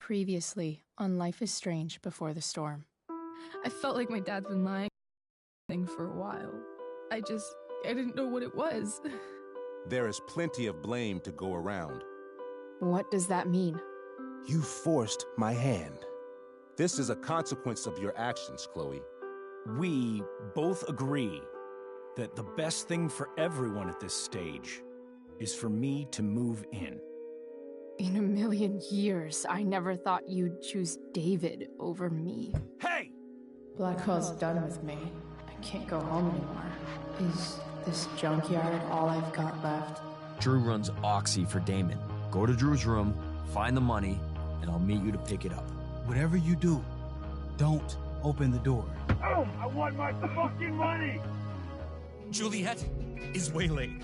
Previously on Life is Strange Before the Storm. I felt like my dad's been lying for a while. I didn't know what it was. There is plenty of blame to go around. What does that mean? You forced my hand. This is a consequence of your actions, Chloe. We both agree that the best thing for everyone at this stage is for me to move in. In a million years, I never thought you'd choose David over me. Hey! Blackwell's done with me. I can't go home anymore. Is this junkyard all I've got left? Drew runs Oxy for Damon. Go to Drew's room, find the money, and I'll meet you to pick it up. Whatever you do, don't open the door. Oh, I want my fucking money! Juliet is waylaid.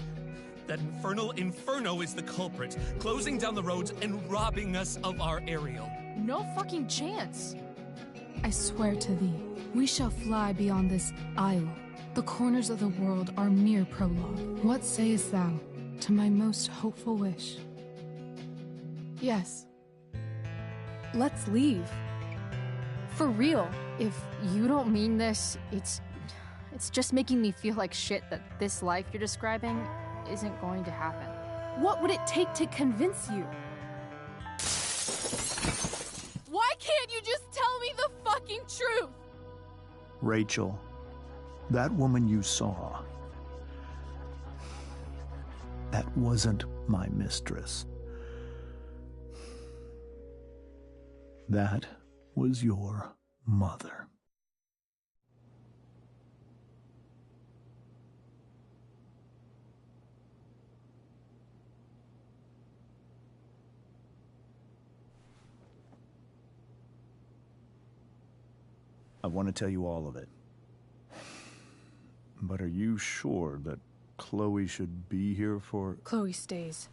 That infernal Inferno is the culprit, closing down the roads and robbing us of our aerial. No fucking chance. I swear to thee, we shall fly beyond this isle. The corners of the world are mere prologue. What sayest thou to my most hopeful wish? Yes. Let's leave. For real. If you don't mean this, it's just making me feel like shit that this life you're describing isn't going to happen. What would it take to convince you? Why can't you just tell me the fucking truth? Rachel, that woman you saw, that wasn't my mistress. That was your mother. I want to tell you all of it. But are you sure that Chloe should be here for... Chloe stays.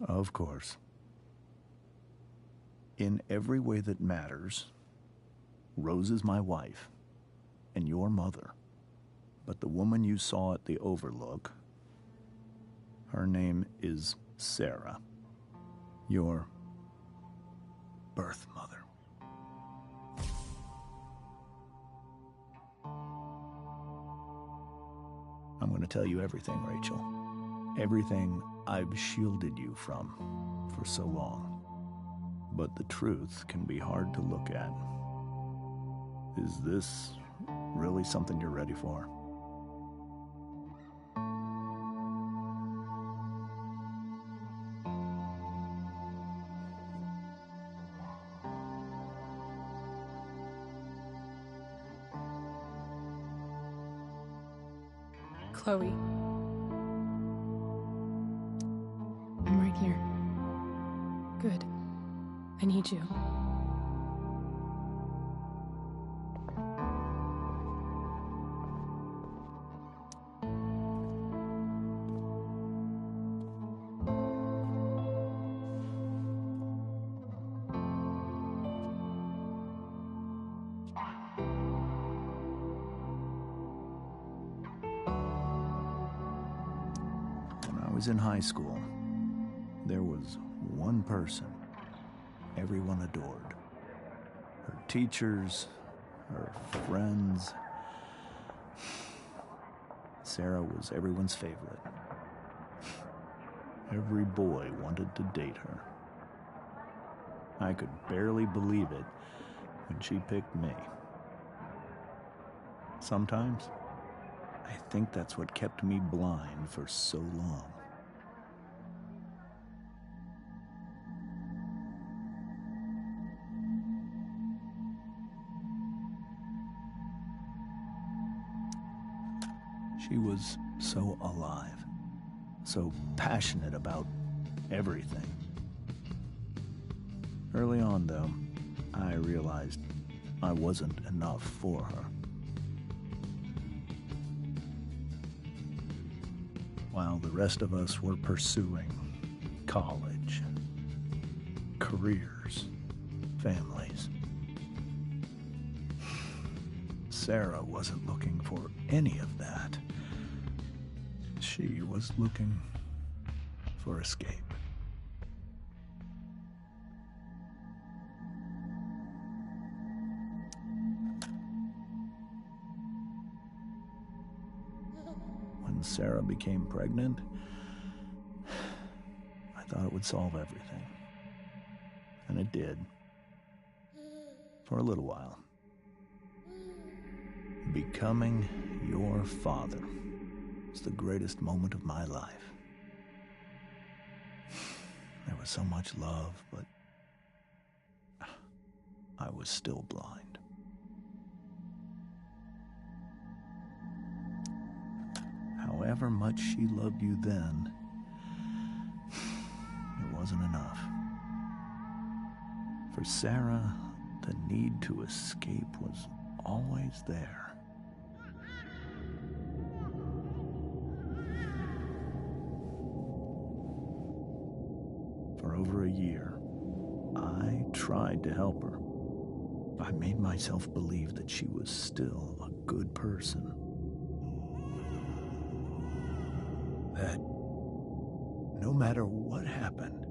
Of course. In every way that matters, Rose is my wife and your mother. But the woman you saw at the Overlook, her name is Sarah, your birth mother. I'm going to tell you everything, Rachel. Everything I've shielded you from for so long. But the truth can be hard to look at. Is this really something you're ready for? Chloe. I'm right here. Good. I need you. When I was in high school, there was one person everyone adored. Her teachers, her friends. Sarah was everyone's favorite. Every boy wanted to date her. I could barely believe it when she picked me. Sometimes, I think that's what kept me blind for so long. She was so alive, so passionate about everything. Early on, though, I realized I wasn't enough for her. While the rest of us were pursuing college, careers, families, Sarah wasn't looking for any of that. She was looking for escape. When Sarah became pregnant, I thought it would solve everything. And it did. For a little while. Becoming your father was the greatest moment of my life. There was so much love, but I was still blind. However much she loved you then, it wasn't enough. For Sarah, the need to escape was always there. For over a year, I tried to help her. I made myself believe that she was still a good person. That no matter what happened,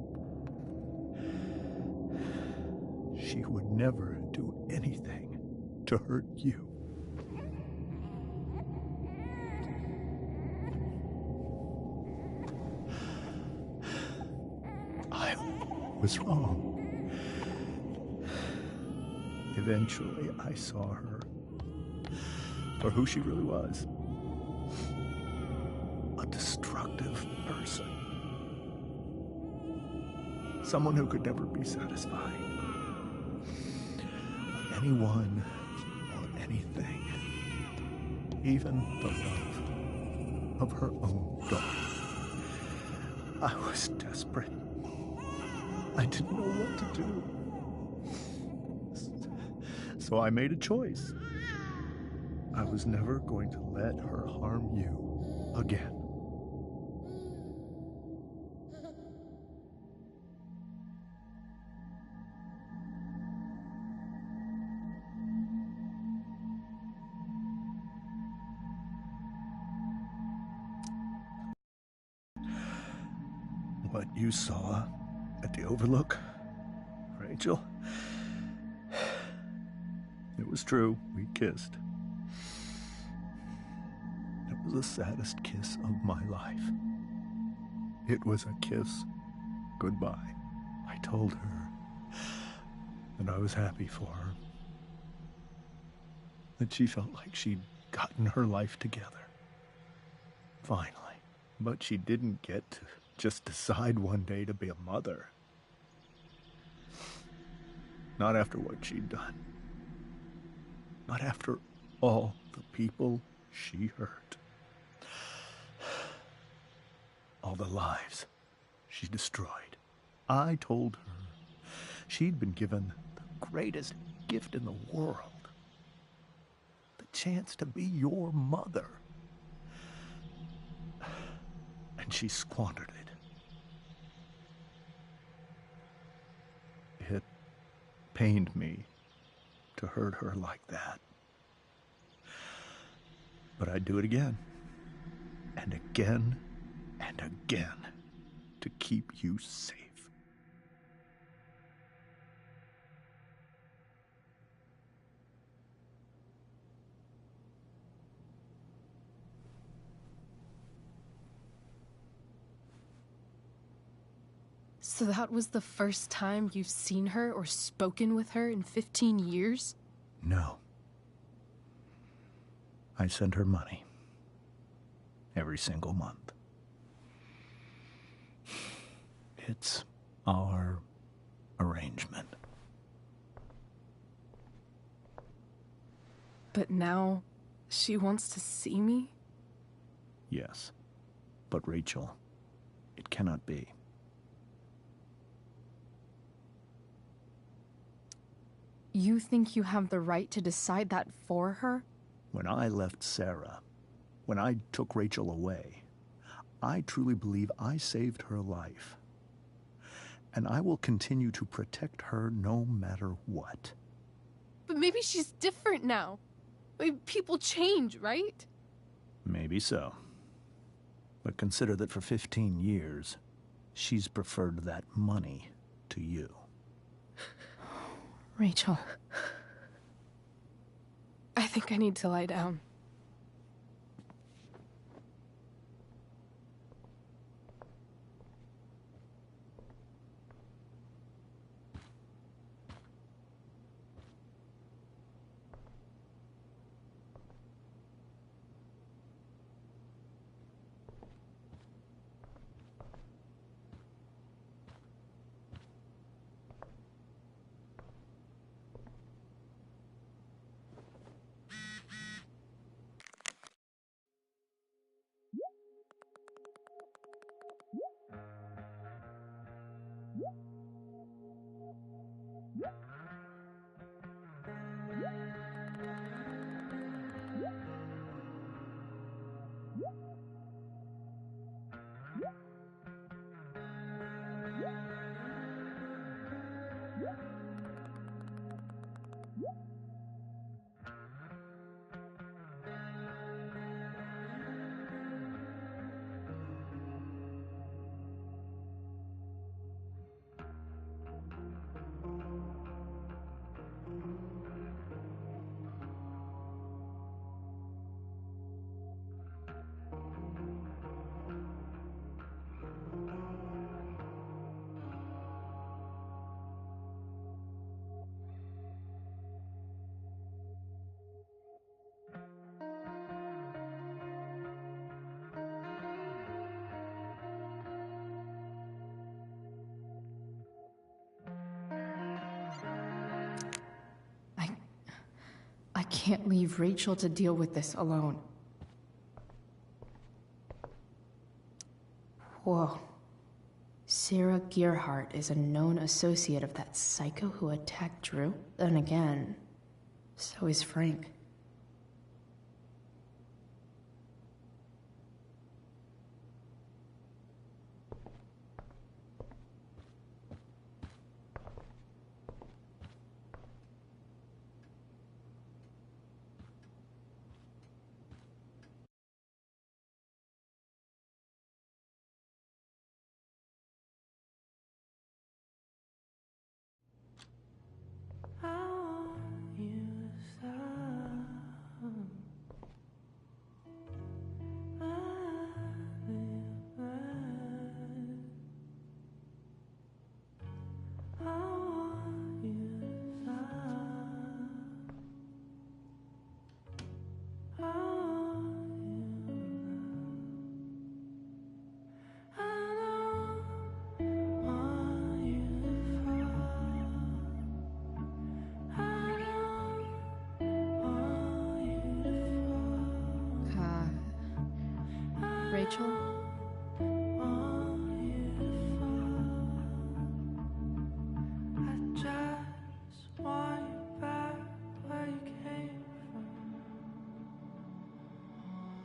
she would never do anything to hurt you. I was wrong. Eventually, I saw her for who she really was. A destructive person. Someone who could never be satisfied. With anyone or anything. Even the love of her own daughter. I was desperate. I didn't know what to do. So I made a choice. I was never going to let her harm you again. What you saw at the Overlook, Rachel? It was true, we kissed. It was the saddest kiss of my life. It was a kiss goodbye. I told her that I was happy for her. That she felt like she'd gotten her life together. Finally. But she didn't get to just decide one day to be a mother. Not after what she'd done. Not after all the people she hurt. All the lives she destroyed. I told her she'd been given the greatest gift in the world. The chance to be your mother. And she squandered it. It pained me to hurt her like that. But I'd do it again. And again and again to keep you safe. So that was the first time you've seen her or spoken with her in 15 years? No. I sent her money. Every single month. It's our arrangement. But now, she wants to see me? Yes. But Rachel, it cannot be. You think you have the right to decide that for her? When I left Sarah, when I took Rachel away, I truly believe I saved her life. And I will continue to protect her no matter what. But maybe she's different now. Maybe people change, right? Maybe so. But consider that for 15 years, She's preferred that money to you. Rachel. I think I need to lie down. I can't leave Rachel to deal with this alone. Whoa. Sarah Gearhart is a known associate of that psycho who attacked Drew? Then again, so is Frank. Rachel?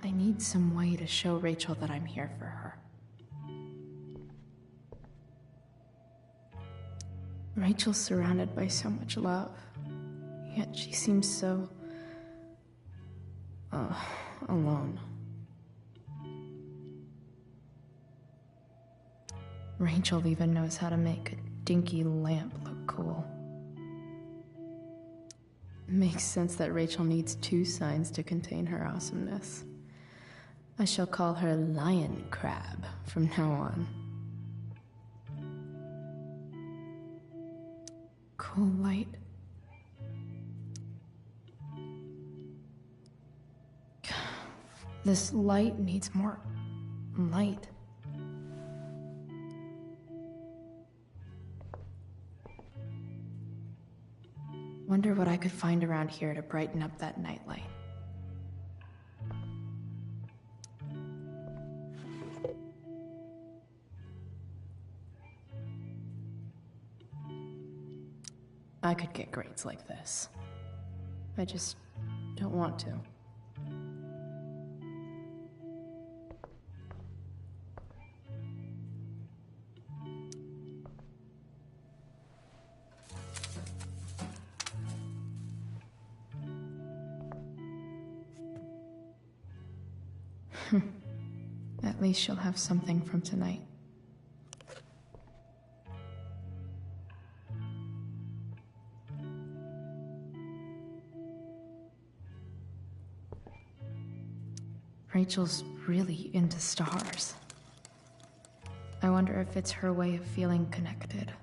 I need some way to show Rachel that I'm here for her. Rachel's surrounded by so much love, yet she seems so... alone. Rachel even knows how to make a dinky lamp look cool. Makes sense that Rachel needs 2 signs to contain her awesomeness. I shall call her Lion Crab from now on. Cool light. This light needs more light. Wonder what I could find around here to brighten up that nightlight. I could get grades like this. I just don't want to. At least she'll have something from tonight. Rachel's really into stars. I wonder if it's her way of feeling connected.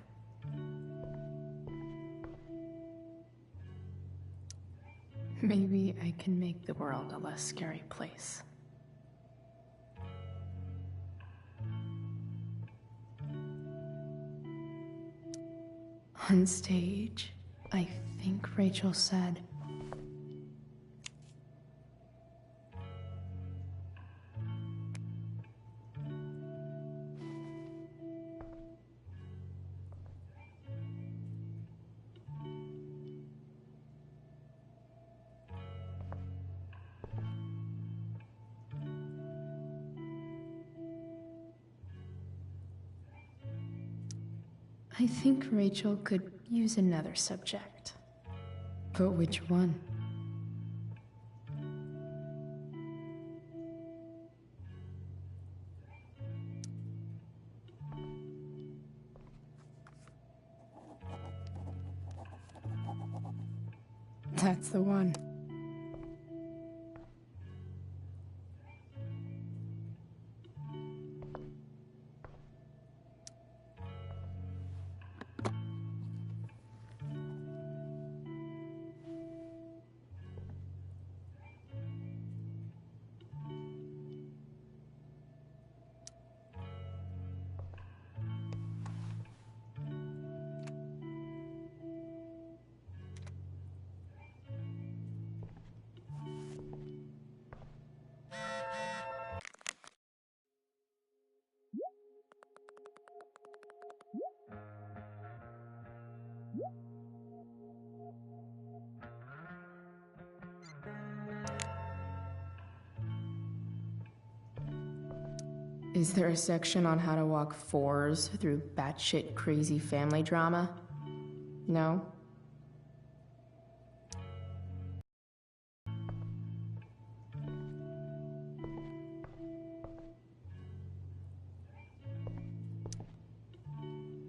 Maybe I can make the world a less scary place. On stage, I think Rachel said, I think Rachel could use another subject. But which one? That's the one. Is there a section on how to walk fours through batshit crazy family drama? No?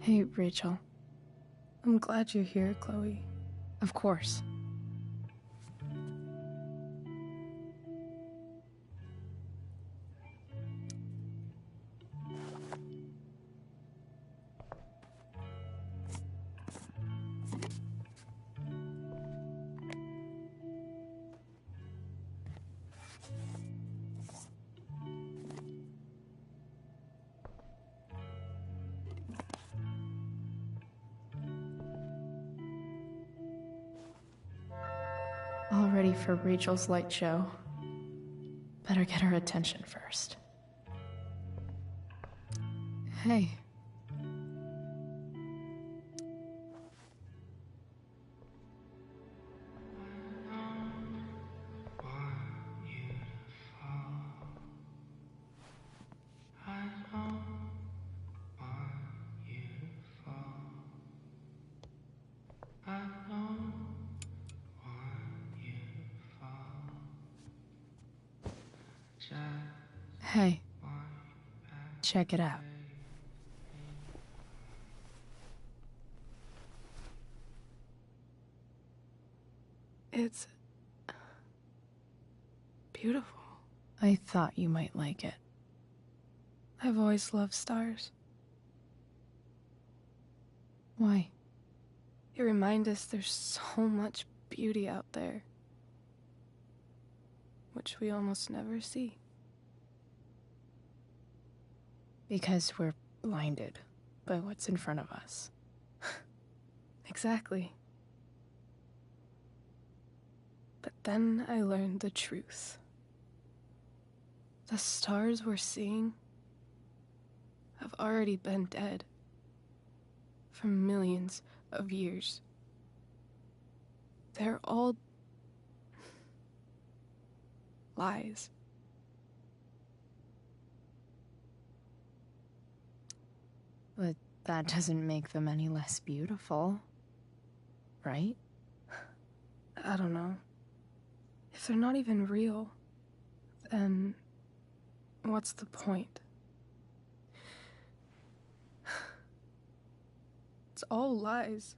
Hey, Rachel. I'm glad you're here, Chloe. Of course. All ready for Rachel's light show. Better get her attention first. Hey. Hey. Check it out. It's beautiful. I thought you might like it. I've always loved stars. Why? They remind us there's so much beauty out there, which we almost never see. Because we're blinded by what's in front of us. Exactly. But then I learned the truth. The stars we're seeing have already been dead for millions of years. They're all lies. But that doesn't make them any less beautiful, right? I don't know. If they're not even real, then what's the point? It's all lies.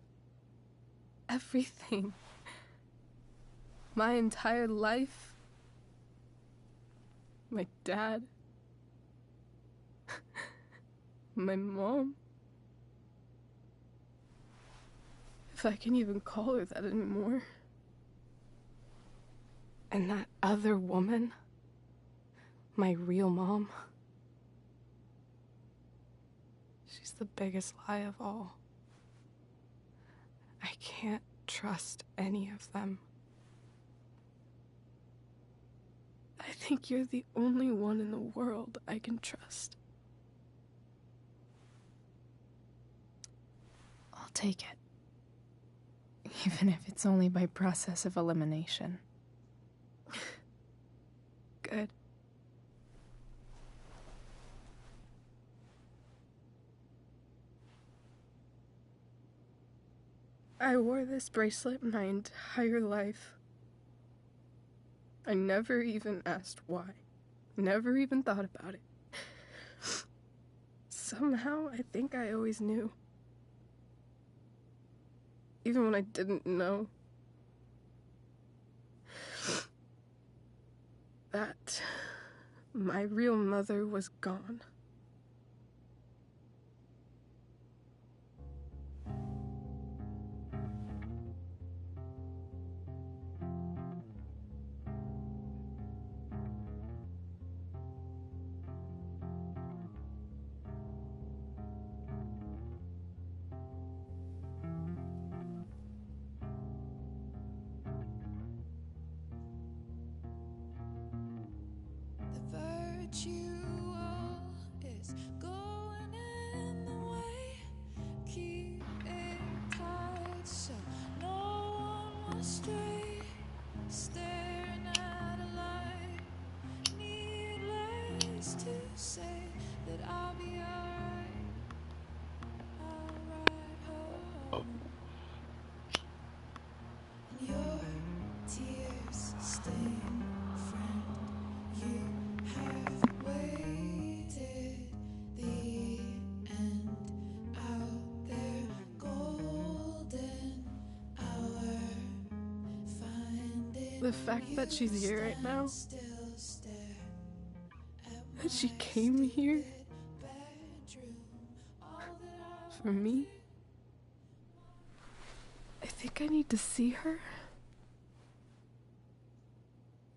Everything. My entire life. my dad, my mom. If I can even call her that anymore. And that other woman, my real mom, she's the biggest lie of all. I can't trust any of them. I think you're the only one in the world I can trust. I'll take it. Even if it's only by process of elimination. Good. I wore this bracelet my entire life. I never even asked why. Never even thought about it. Somehow, I think I always knew. Even when I didn't know. That my real mother was gone. Is going in the way. Keep it tight so no one will stray. Staring at a light. Needless to say that I'll be alright. I'll ride home. And your tears stain, friend. You have waited the end out there, golden hour. The fact that she's here right now, that she came here for me, I think I need to see her.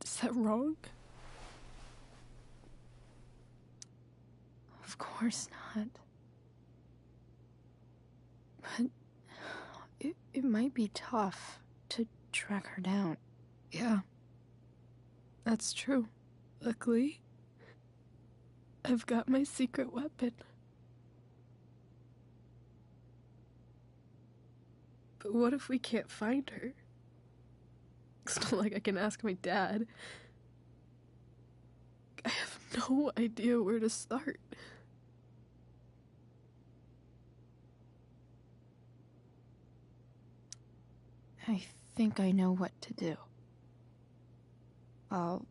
Is that wrong? Of course not. But it might be tough to track her down. Yeah, that's true. Luckily, I've got my secret weapon. But what if we can't find her? It's not like I can ask my dad. I have no idea where to start. I think I know what to do. I'll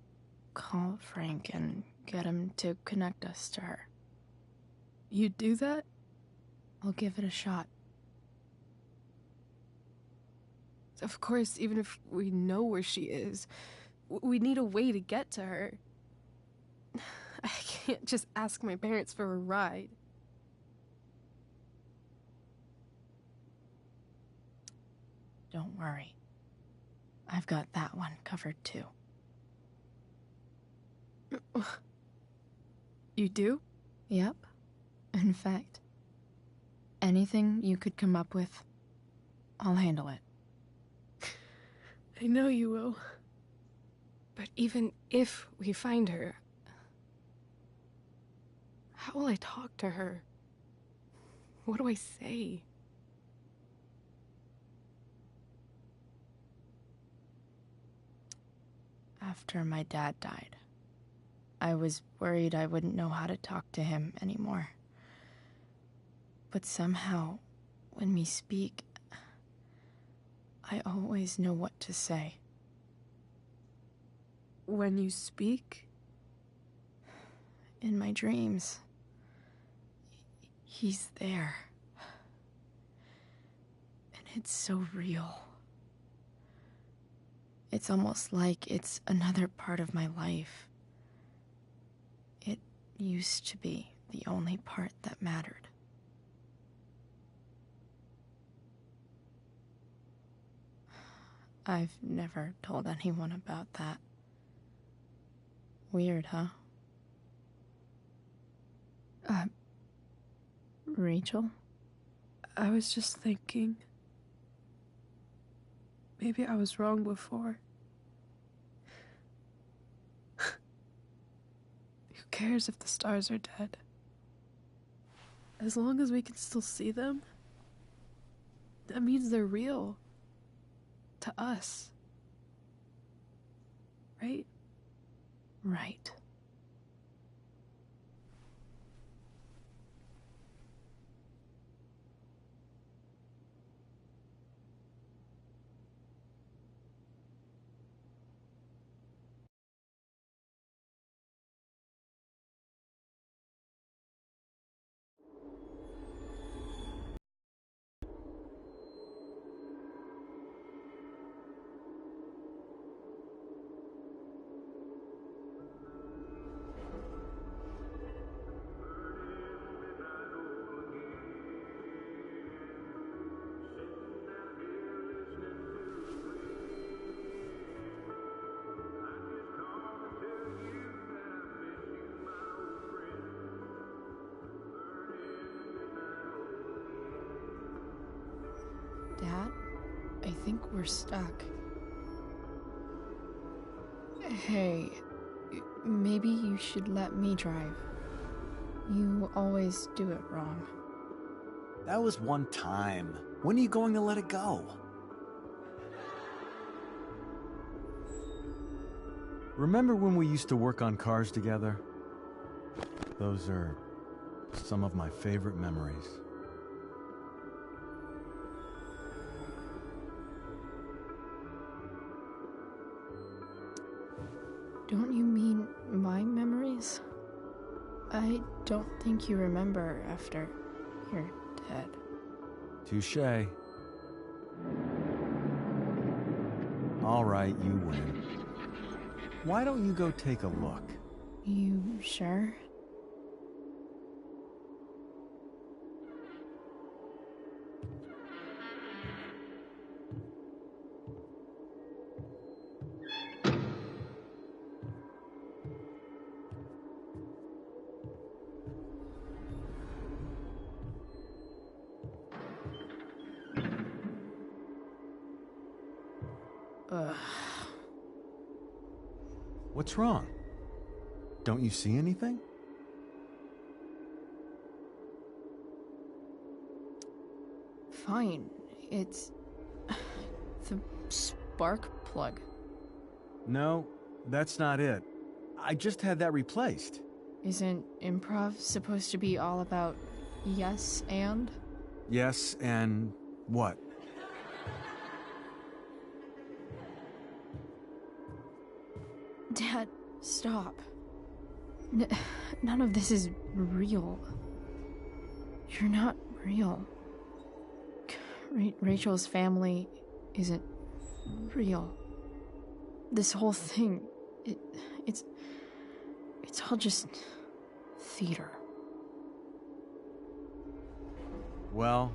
call Frank and get him to connect us to her. You'd do that? I'll give it a shot. Of course, even if we know where she is, we need a way to get to her. I can't just ask my parents for a ride. Don't worry. I've got that one covered too. You do? Yep. In fact, anything you could come up with, I'll handle it. I know you will. But even if we find her, how will I talk to her? What do I say? After my dad died, I was worried I wouldn't know how to talk to him anymore. But somehow, when we speak, I always know what to say. When you speak? In my dreams. He's there. And it's so real. It's almost like it's another part of my life. used to be the only part that mattered. I've never told anyone about that. Weird, huh? Rachel? I was just thinking. Maybe I was wrong before. Who cares if the stars are dead? As long as we can still see them, that means they're real. To us. Right? Right. Dad, I think we're stuck. Hey, maybe you should let me drive. You always do it wrong. That was one time. When are you going to let it go? Remember when we used to work on cars together? Those are some of my favorite memories. Don't you mean my memories? I don't think you remember after you're dead. Touché. All right, you win. Why don't you go take a look? You sure? Ugh. What's wrong? Don't you see anything? Fine. It's the spark plug. No, that's not it. I just had that replaced. Isn't improv supposed to be all about yes and? Yes, and what? Dad, stop. None of this is real. You're not real. Rachel's family isn't real. This whole thing, it's all just theater. Well,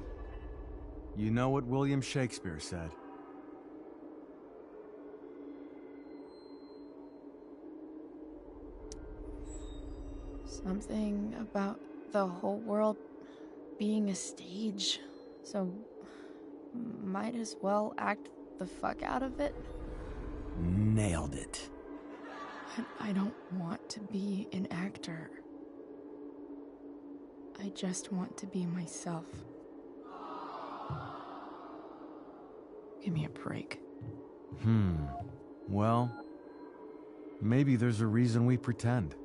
you know what William Shakespeare said. Something about the whole world being a stage, so might as well act the fuck out of it. Nailed it. I don't want to be an actor. I just want to be myself. Give me a break. Well, maybe there's a reason we pretend.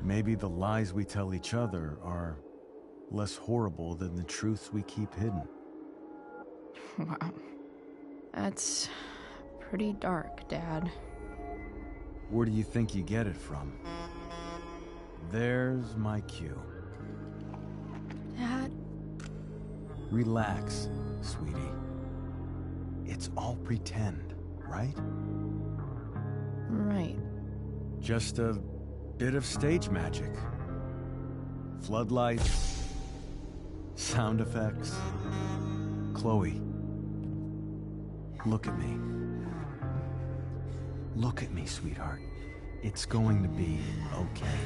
Maybe the lies we tell each other are less horrible than the truths we keep hidden. Wow. That's pretty dark, Dad. Where do you think you get it from? There's my cue. Dad? Relax, sweetie. It's all pretend, right? Right. Just a bit of stage magic. Floodlights, sound effects. Chloe, look at me. Look at me, sweetheart. It's going to be okay.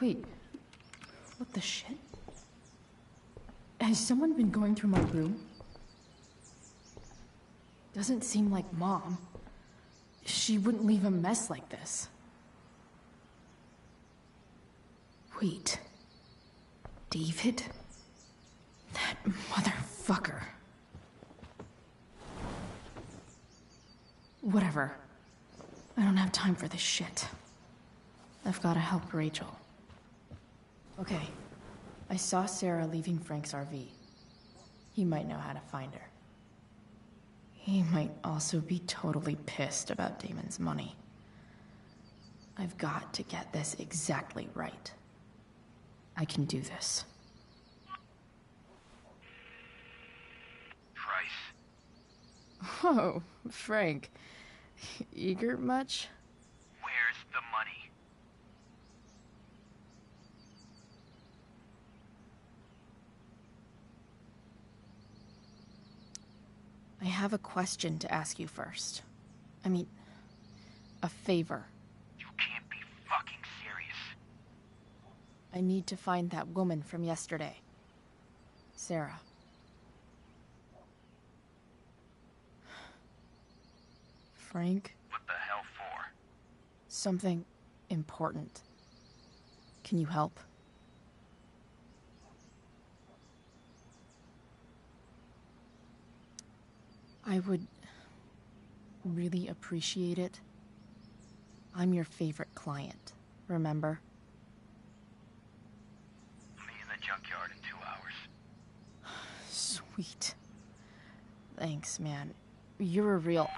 Wait, what the shit? Has someone been going through my room? Doesn't seem like Mom. She wouldn't leave a mess like this. Wait. David? That motherfucker. Whatever. I don't have time for this shit. I've gotta help Rachel. Okay. I saw Sarah leaving Frank's RV. He might know how to find her. He might also be totally pissed about Damon's money. I've got to get this exactly right. I can do this. Price. Oh, Frank. Eager much? Where's the money? I have a question to ask you first. I mean, a favor. You can't be fucking serious. I need to find that woman from yesterday. Sarah. Frank? What the hell for? Something important. Can you help? I would really appreciate it. I'm your favorite client, remember? Meet in the junkyard in 2 hours. Sweet. Thanks, man. You're a real...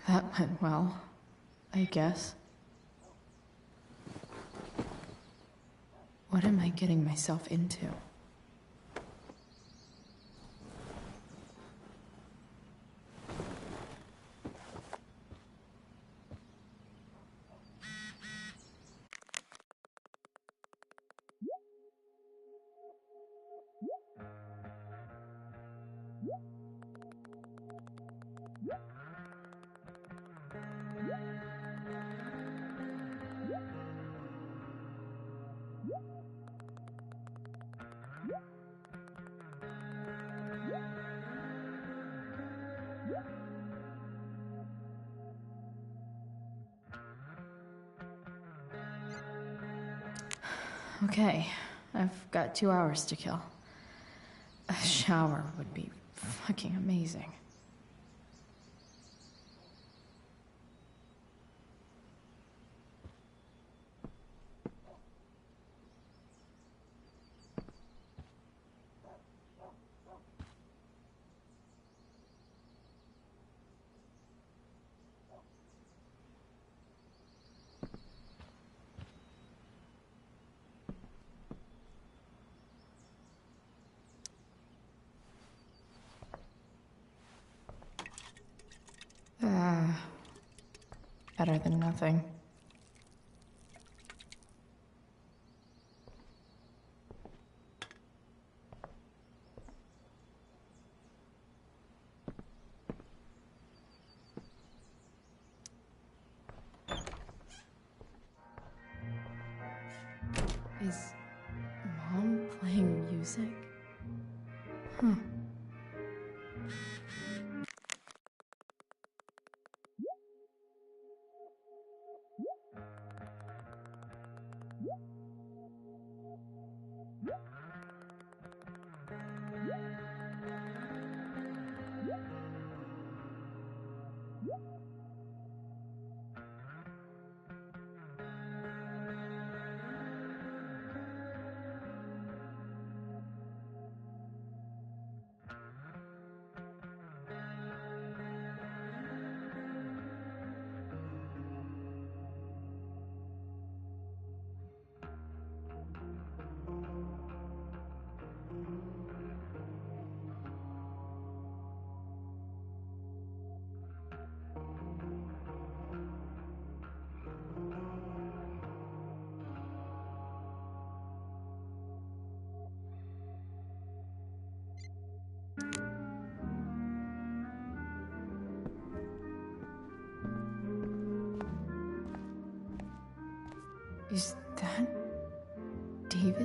That went well, I guess. What am I getting myself into? Okay, I've got 2 hours to kill. A shower would be fucking amazing. Better than nothing. Is Mom playing music? Huh.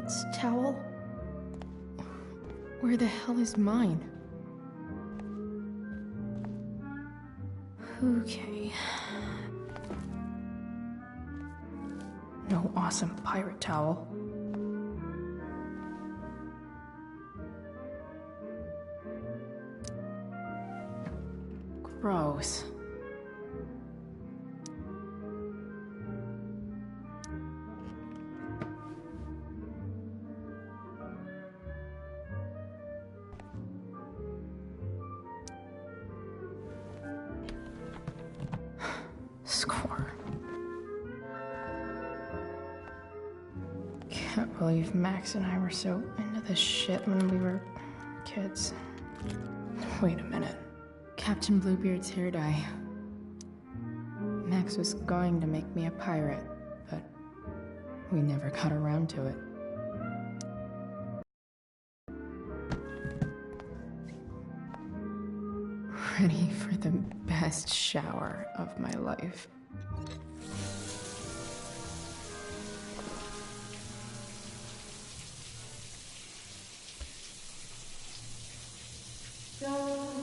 Dad's towel? Where the hell is mine? Okay. No awesome pirate towel. Gross. Score. Can't believe Max and I were so into this shit when we were kids. Wait a minute. Captain Bluebeard's hair dye. Max was going to make me a pirate, but we never got around to it. Ready for the best shower of my life. Don't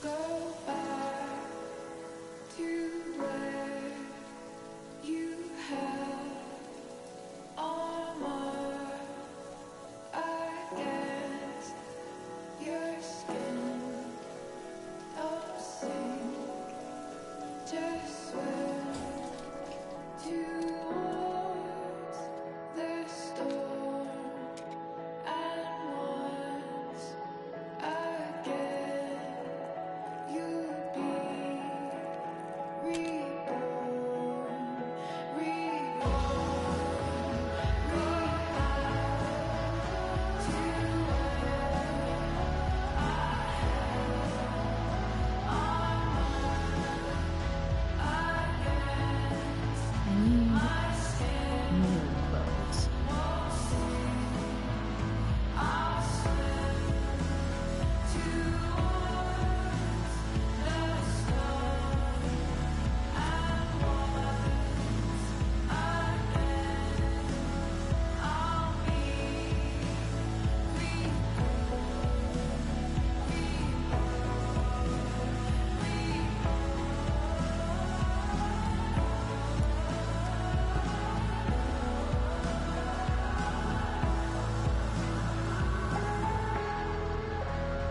go back to where you had armor against your skin. Don't sink, just swim towards the storm. And once again, you'll be reborn, New clothes.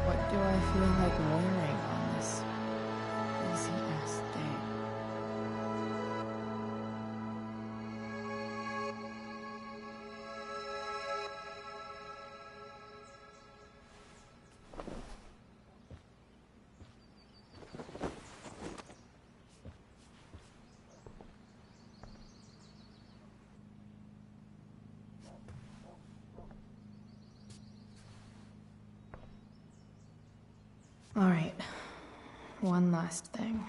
What do I feel like wearing on this easy ass thing? All right, one last thing.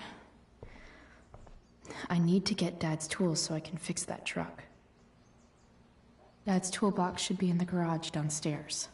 I need to get Dad's tools so I can fix that truck. Dad's toolbox should be in the garage downstairs.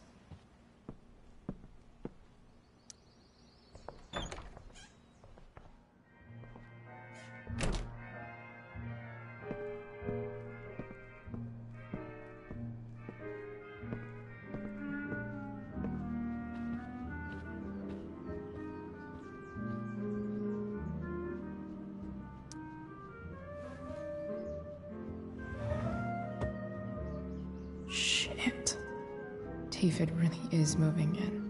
Shit. David really is moving in.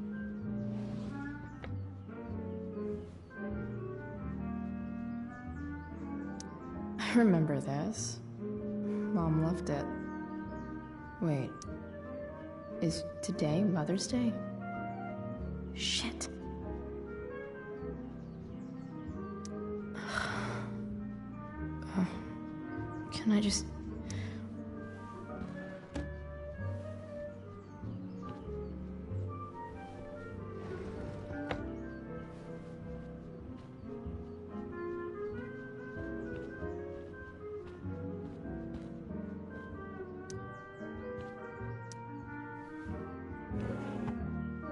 I remember this. Mom loved it. Wait. Is today Mother's Day? Shit. Can I just...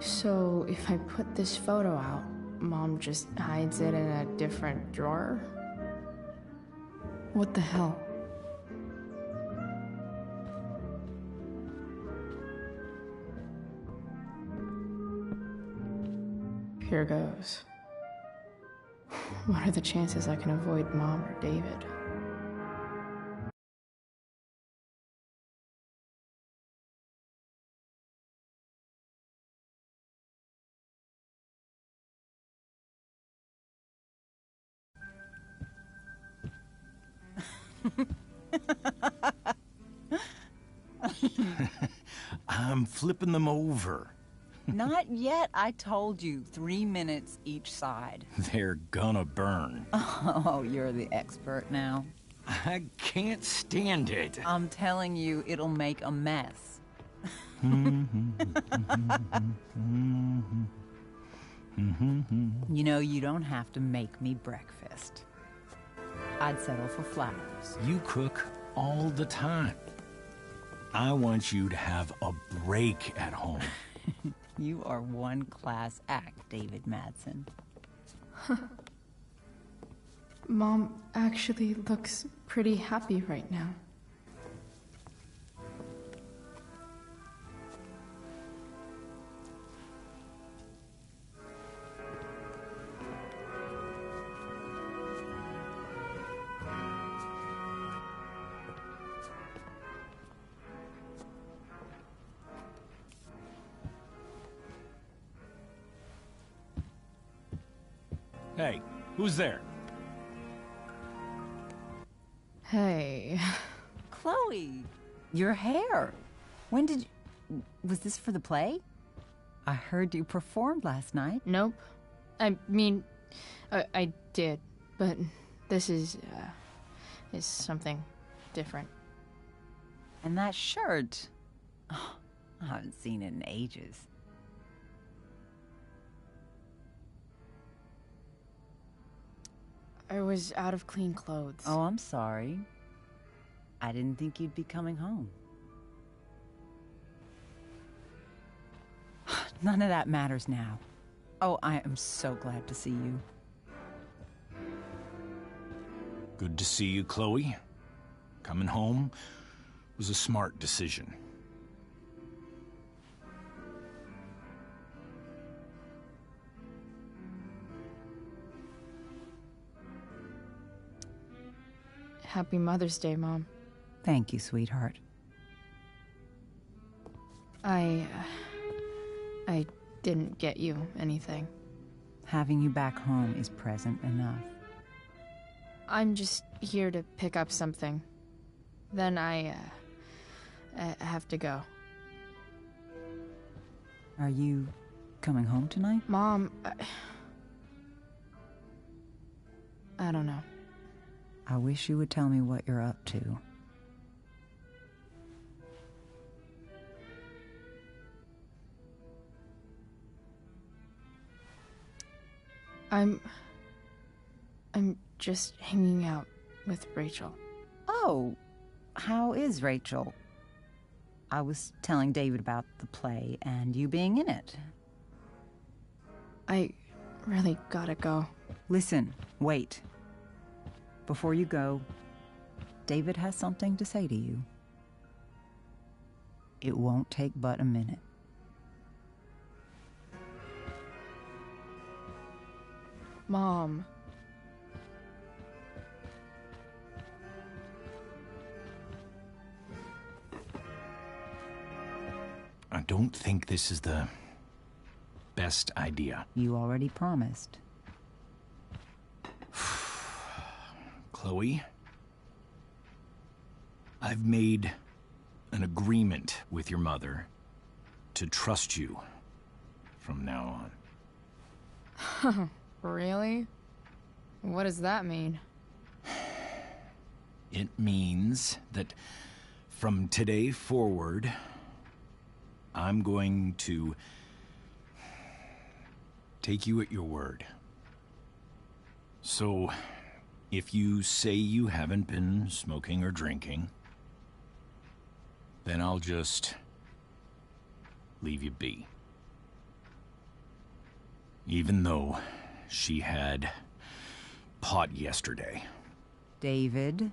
So, if I put this photo out, Mom just hides it in a different drawer? What the hell? Here goes. What are the chances I can avoid Mom or David? I'm flipping them over. Not yet. I told you, 3 minutes each side. They're gonna burn. Oh, you're the expert now. I can't stand it. I'm telling you, it'll make a mess. You know, you don't have to make me breakfast. I'd settle for flowers. You cook all the time. I want you to have a break at home. You are one class act, David Madsen. Mom actually looks pretty happy right now. Hey, who's there? Hey. Chloe, your hair. When did you... Was this for the play? I heard you performed last night. Nope. I mean, I did, but this is something different. And that shirt... Oh, I haven't seen it in ages. I was out of clean clothes. Oh, I'm sorry. I didn't think you'd be coming home. None of that matters now. Oh, I am so glad to see you. Good to see you, Chloe. Coming home was a smart decision. Happy Mother's Day, Mom. Thank you, sweetheart. I didn't get you anything. Having you back home is present enough. I'm just here to pick up something. Then I have to go. Are you coming home tonight? Mom, I don't know. I wish you would tell me what you're up to. I'm just hanging out with Rachel. Oh, how is Rachel? I was telling David about the play and you being in it. I really gotta go. Listen, wait. Before you go, David has something to say to you. It won't take but a minute. Mom. I don't think this is the best idea. You already promised. Chloe, I've made an agreement with your mother to trust you from now on. Really? What does that mean? It means that from today forward, I'm going to take you at your word. So, if you say you haven't been smoking or drinking, then I'll just leave you be. Even though she had pot yesterday. David,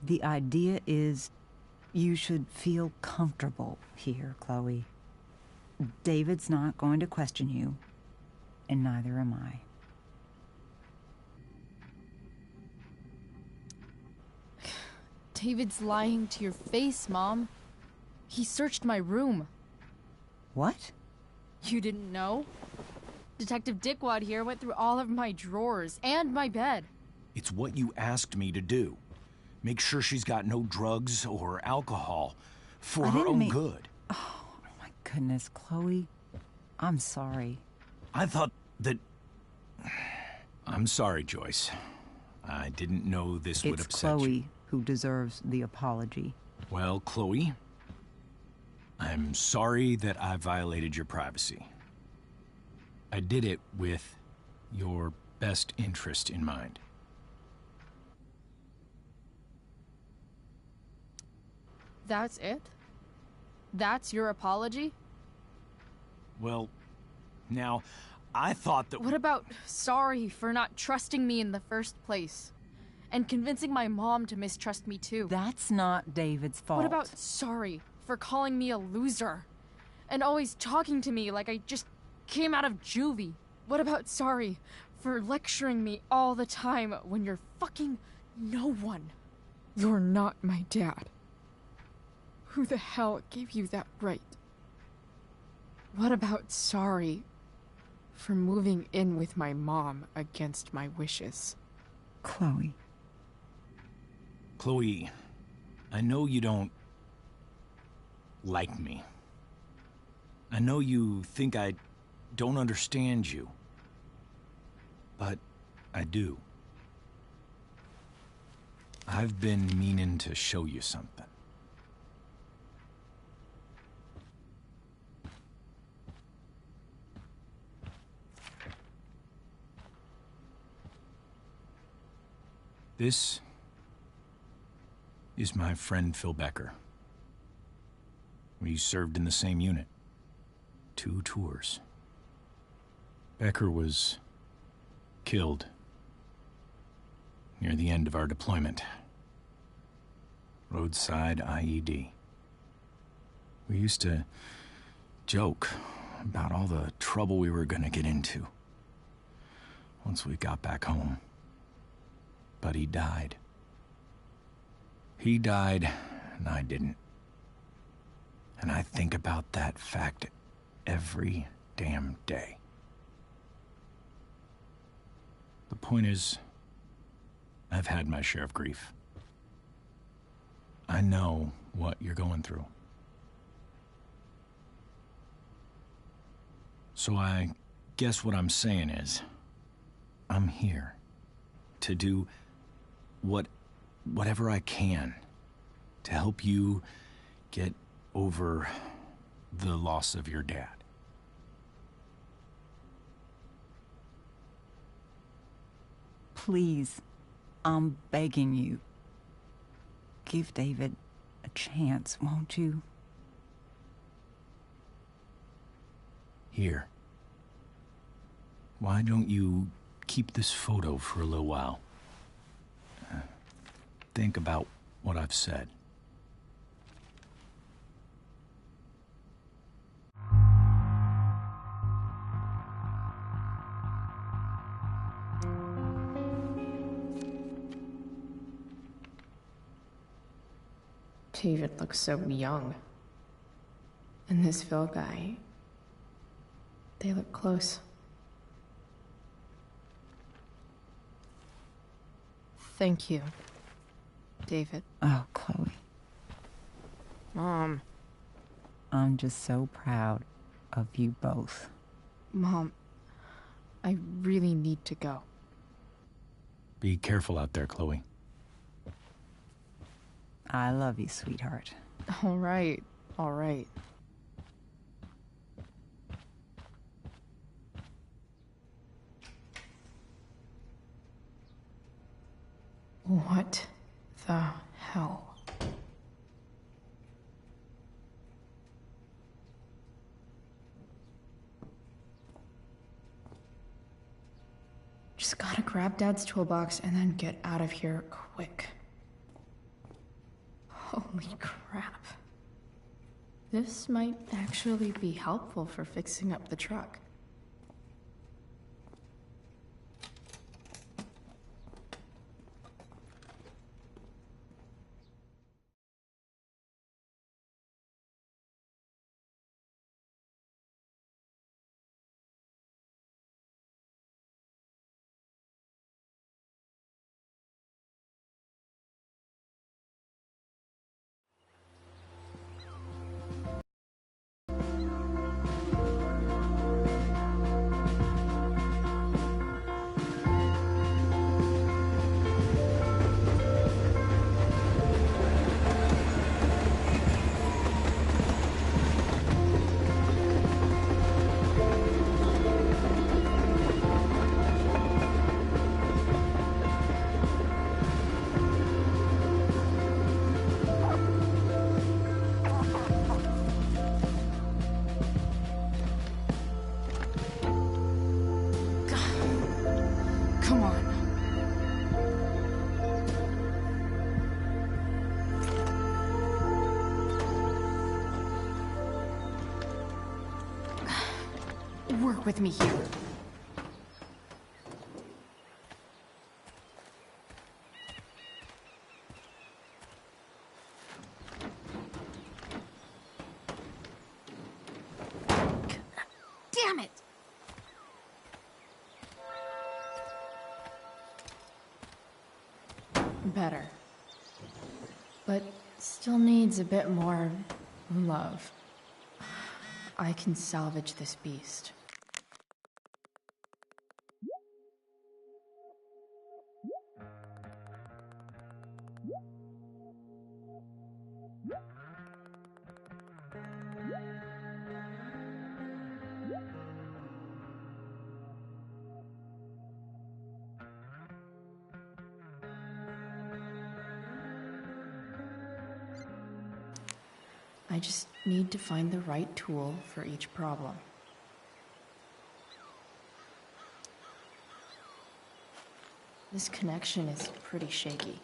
the idea is you should feel comfortable here, Chloe. David's not going to question you, and neither am I. David's lying to your face, Mom. He searched my room. What? You didn't know? Detective Dickwad here went through all of my drawers and my bed. It's what you asked me to do. Make sure she's got no drugs or alcohol for her own good. Oh, my goodness, Chloe. I'm sorry. I thought that... I'm sorry, Joyce. I didn't know this would upset you. It's Chloe who deserves the apology. Well, Chloe, I'm sorry that I violated your privacy. I did it with your best interest in mind. That's it? That's your apology? Well, now, I thought that... What about sorry for not trusting me in the first place? And convincing my mom to mistrust me too? That's not David's fault. What about sorry for calling me a loser? And always talking to me like I just came out of juvie? What about sorry for lecturing me all the time when you're fucking no one? You're not my dad. Who the hell gave you that right? What about sorry for moving in with my mom against my wishes? Chloe. Chloe, I know you don't like me. I know you think I don't understand you. But I do. I've been meaning to show you something. This is my friend Phil Becker. We served in the same unit. 2 tours. Becker was killed near the end of our deployment. Roadside IED. We used to joke about all the trouble we were gonna get into once we got back home. But he died. He died, and I didn't. And I think about that fact every damn day. The point is, I've had my share of grief. I know what you're going through. So I guess what I'm saying is, I'm here to do whatever I can to help you get over the loss of your dad. Please, I'm begging you. Give David a chance, won't you? Here. Why don't you keep this photo for a little while? Think about what I've said. David looks so young. And this Phil guy, they look close. Thank you, David. Oh, Chloe. Mom. I'm just so proud of you both. Mom, I really need to go. Be careful out there, Chloe. I love you, sweetheart. All right, all right. What the hell? Just gotta grab Dad's toolbox and then get out of here quick. Holy crap. This might actually be helpful for fixing up the truck. Come on. Work with me here. Damn it! Better. But still needs a bit more love. I can salvage this beast. I just need to find the right tool for each problem. This connection is pretty shaky.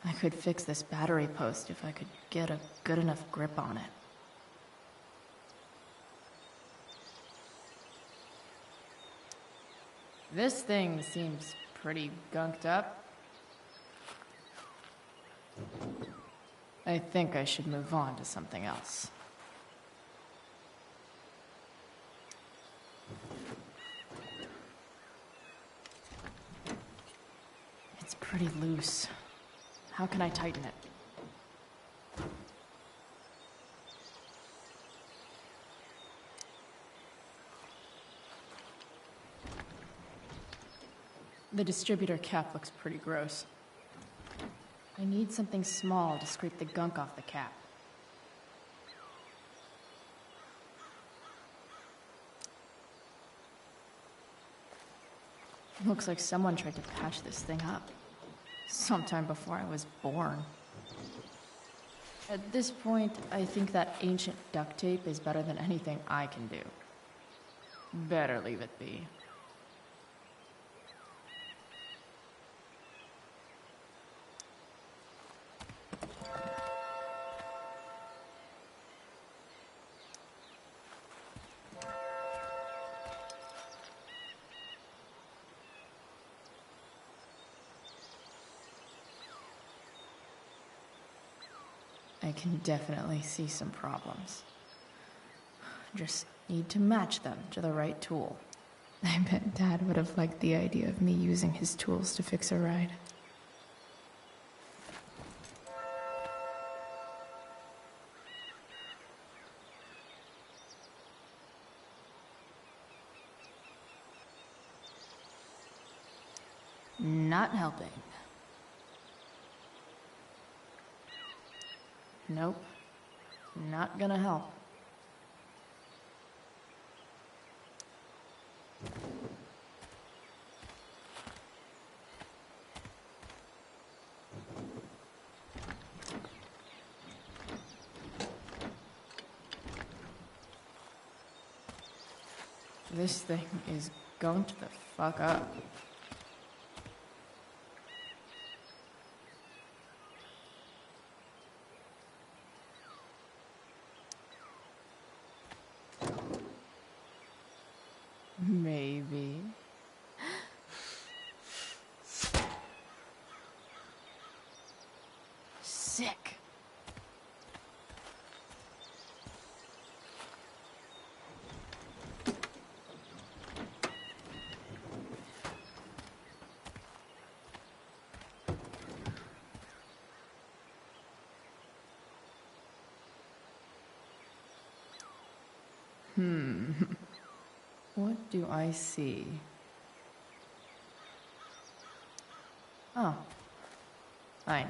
I could fix this battery post if I could get a good enough grip on it. This thing seems pretty gunked up. I think I should move on to something else. It's pretty loose. How can I tighten it? The distributor cap looks pretty gross. I need something small to scrape the gunk off the cap. Looks like someone tried to patch this thing up. Sometime before I was born. At this point, I think that ancient duct tape is better than anything I can do. Better leave it be. I can definitely see some problems. Just need to match them to the right tool. I bet Dad would have liked the idea of me using his tools to fix a ride. Not helping. Nope. Not gonna help. This thing is going to the fuck up. What do I see? Oh, I know.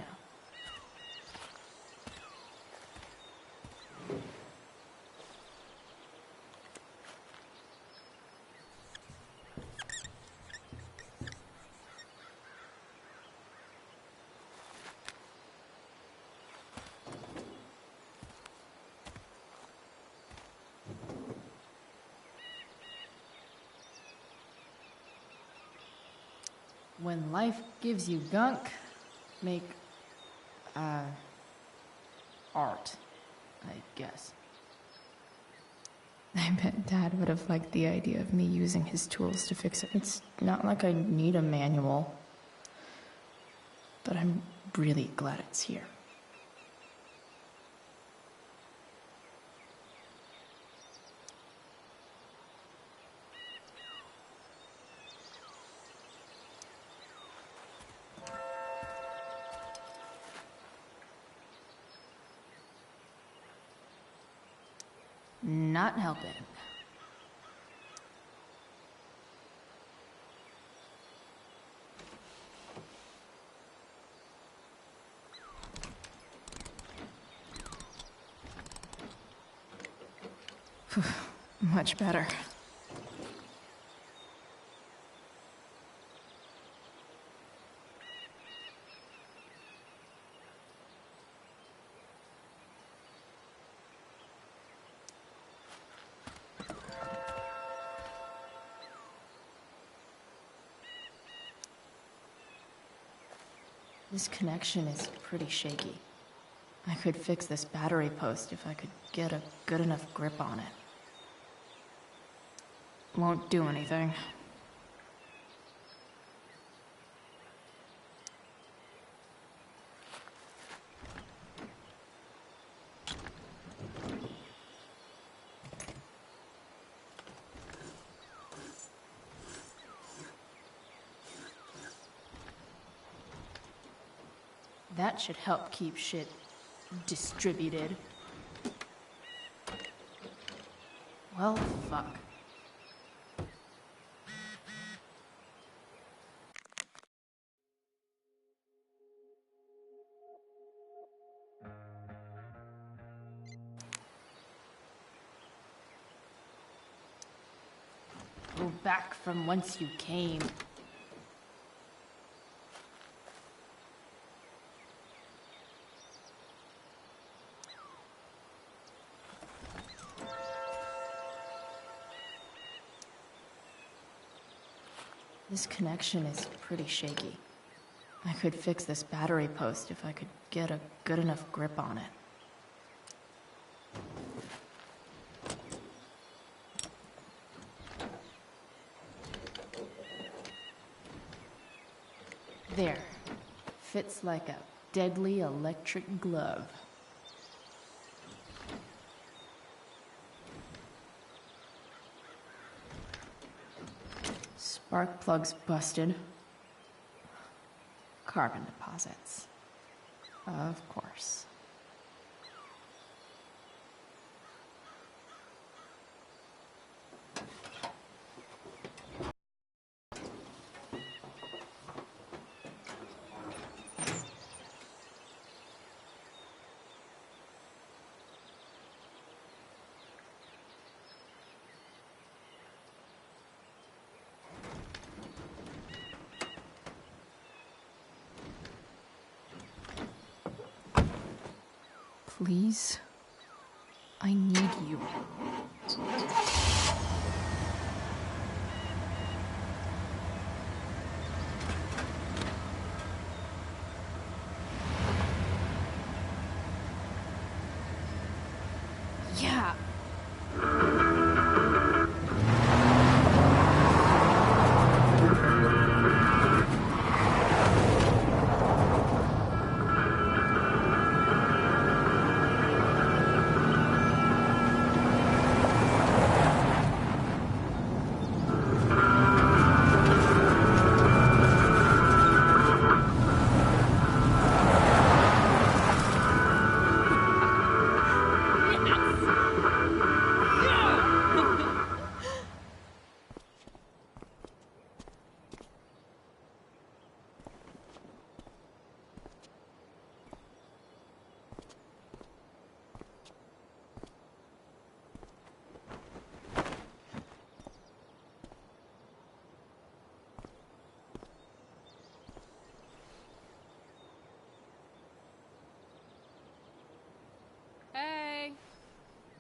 When life gives you gunk, make, art, I guess. I bet Dad would have liked the idea of me using his tools to fix it. It's not like I need a manual, but I'm really glad it's here. Not helping. Much better. This connection is pretty shaky. I could fix this battery post if I could get a good enough grip on it. Won't do anything. That should help keep shit distributed. Well, fuck. Go back from whence you came. This connection is pretty shaky. I could fix this battery post if I could get a good enough grip on it. There. Fits like a deadly electric glove. Spark plug's busted. Carbon deposits. Of course. Please? I need you. Yeah.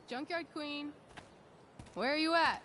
Junkyard Queen, where are you at?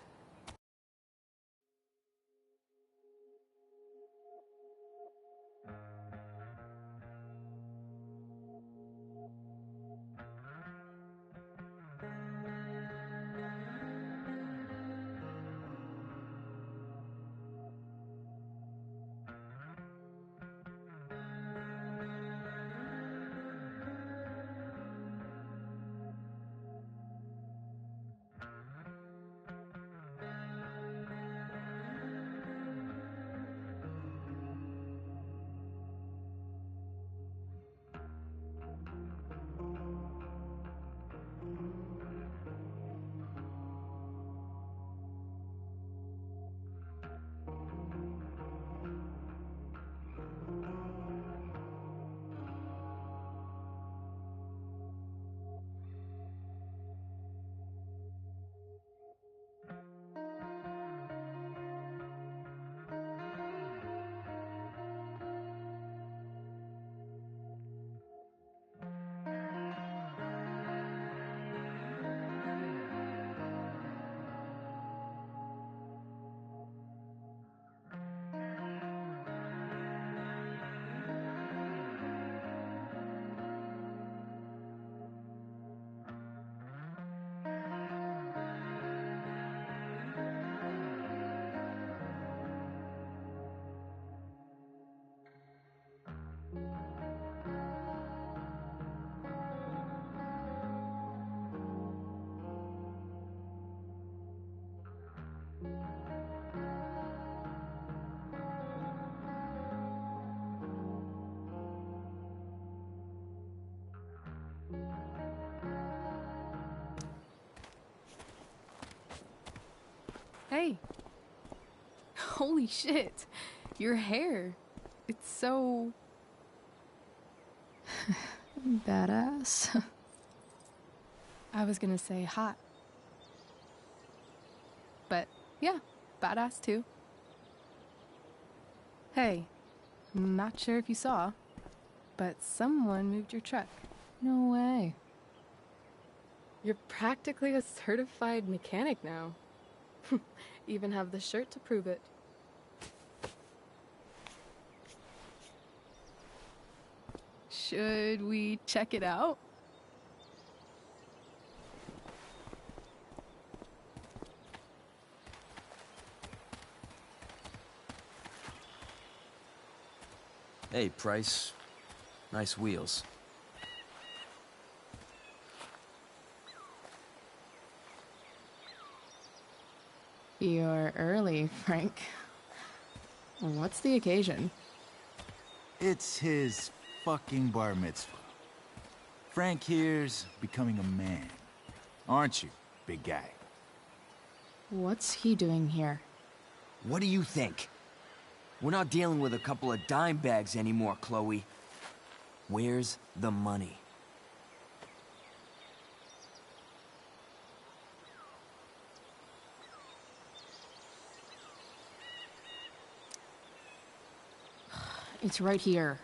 Hey. Holy shit. Your hair. It's so... Badass. I was gonna say hot. But yeah, badass too. Hey, not sure if you saw, but someone moved your truck. No way. You're practically a certified mechanic now. Even have the shirt to prove it. Should we check it out? Hey, Price. Nice wheels. You're early, Frank. What's the occasion? It's his fucking bar mitzvah. Frank here's becoming a man. Aren't you, big guy? What's he doing here? What do you think? We're not dealing with a couple of dime bags anymore, Chloe. Where's the money? It's right here.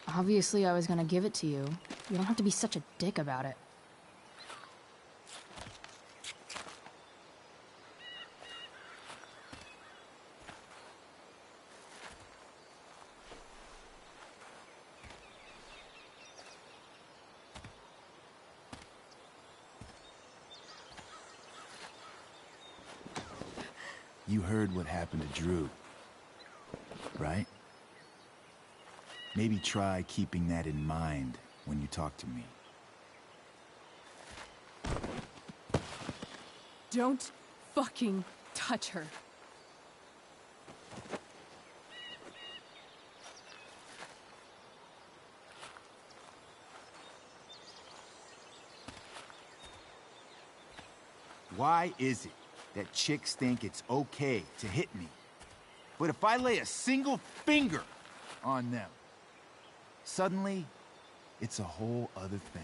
Obviously, I was gonna give it to you. You don't have to be such a dick about it. You heard what happened to Drew, right? Maybe try keeping that in mind when you talk to me. Don't fucking touch her. Why is it that chicks think it's okay to hit me? But if I lay a single finger on them, suddenly, it's a whole other thing.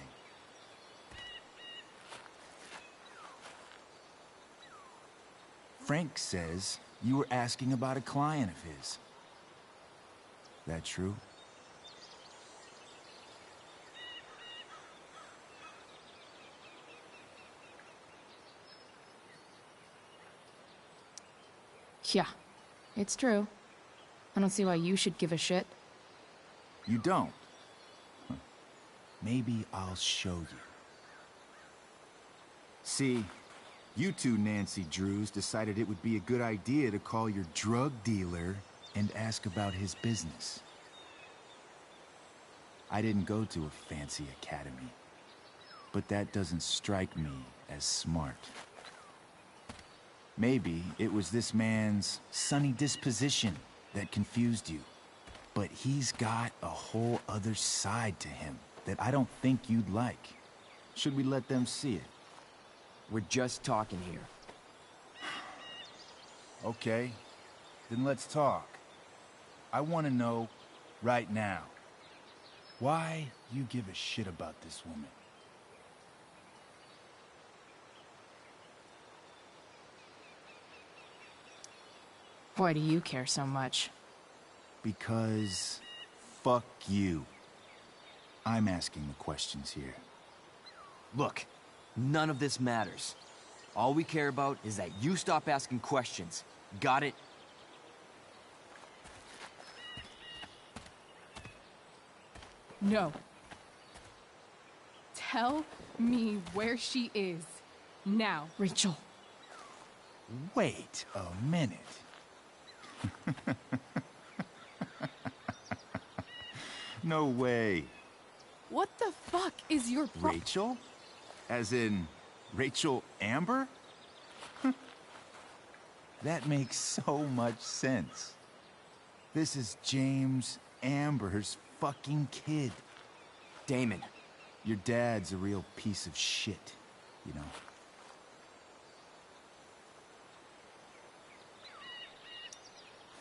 Frank says you were asking about a client of his. That true? Yeah, it's true. I don't see why you should give a shit. You don't? Huh. Maybe I'll show you. See, you two Nancy Drews decided it would be a good idea to call your drug dealer and ask about his business. I didn't go to a fancy academy, but that doesn't strike me as smart. Maybe it was this man's sunny disposition that confused you. But he's got a whole other side to him that I don't think you'd like. Should we let them see it? We're just talking here. Okay, then let's talk. I want to know right now why you give a shit about this woman. Why do you care so much? Because fuck you. I'm asking the questions here. Look, none of this matters. All we care about is that you stop asking questions. Got it? No. Tell me where she is. Now. Rachel. Wait a minute. No way. What the fuck is your Rachel? As in, Rachel Amber? That makes so much sense. This is James Amber's fucking kid. Damon. Your dad's a real piece of shit, you know?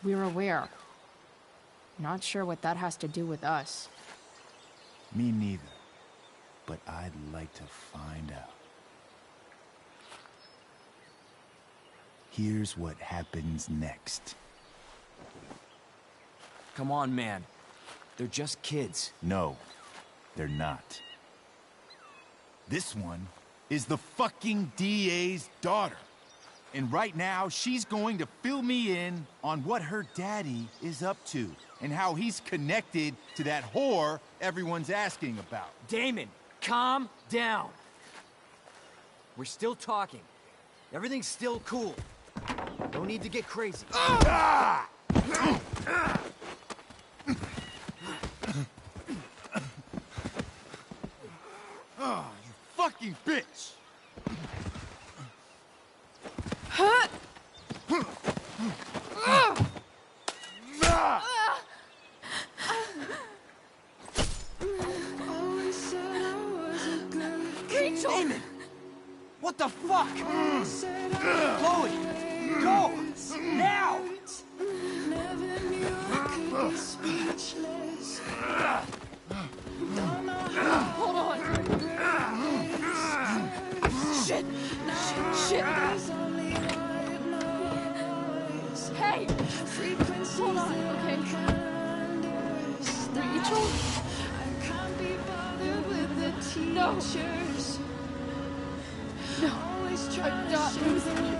We're aware. Not sure what that has to do with us. Me neither. But I'd like to find out. Here's what happens next. Come on, man. They're just kids. No, they're not. This one is the fucking DA's daughter. And right now, she's going to fill me in on what her daddy is up to and how he's connected to that whore everyone's asking about. Damon, calm down. We're still talking. Everything's still cool. No need to get crazy. Ah! Oh, you fucking bitch! Huh? Rachel! Damon! What the fuck? Chloe! Go! Now! Hold on! Shit! Shit! Hey! Hold on, okay? Rachel? No! No! I'm not losing you!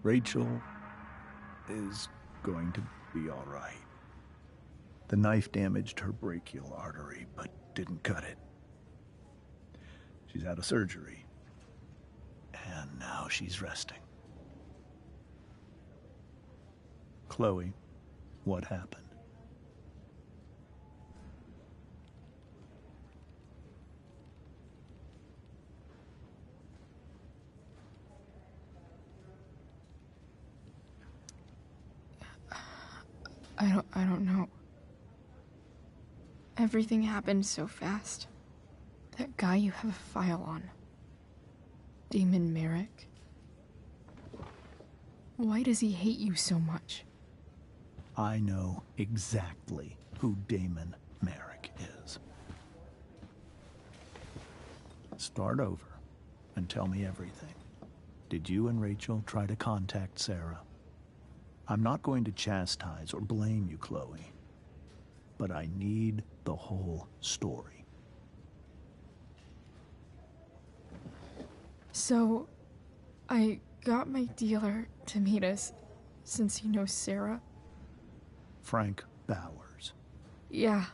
Rachel is going to be all right. The knife damaged her brachial artery, but didn't cut it. She's had a surgery, and now she's resting. Chloe, what happened? I don't know. Everything happened so fast. That guy you have a file on. Damon Merrick. Why does he hate you so much? I know exactly who Damon Merrick is. Start over and tell me everything. Did you and Rachel try to contact Sarah? I'm not going to chastise or blame you, Chloe, but I need the whole story. So, I got my dealer to meet us, since he knows Sarah. Frank Bowers. Yeah,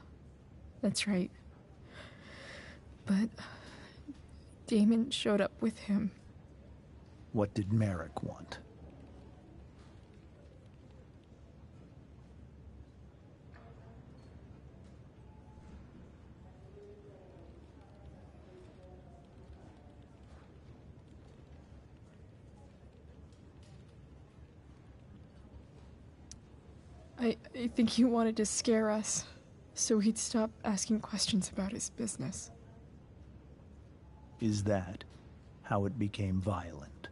that's right. But Damon showed up with him. What did Merrick want? I think he wanted to scare us, so he'd stop asking questions about his business. Is that how it became violent?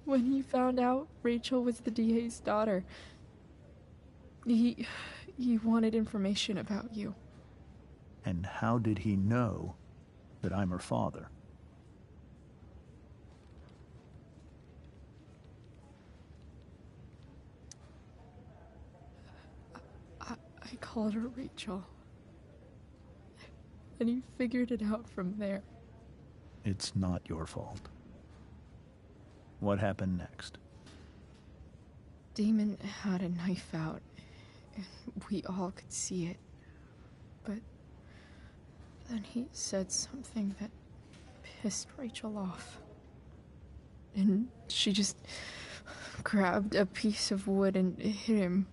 When he found out Rachel was the DA's daughter, he wanted information about you. And how did he know that I'm her father? I called her Rachel. And he figured it out from there. It's not your fault. What happened next? Damon had a knife out, and we all could see it. But then he said something that pissed Rachel off. And she just grabbed a piece of wood and hit him.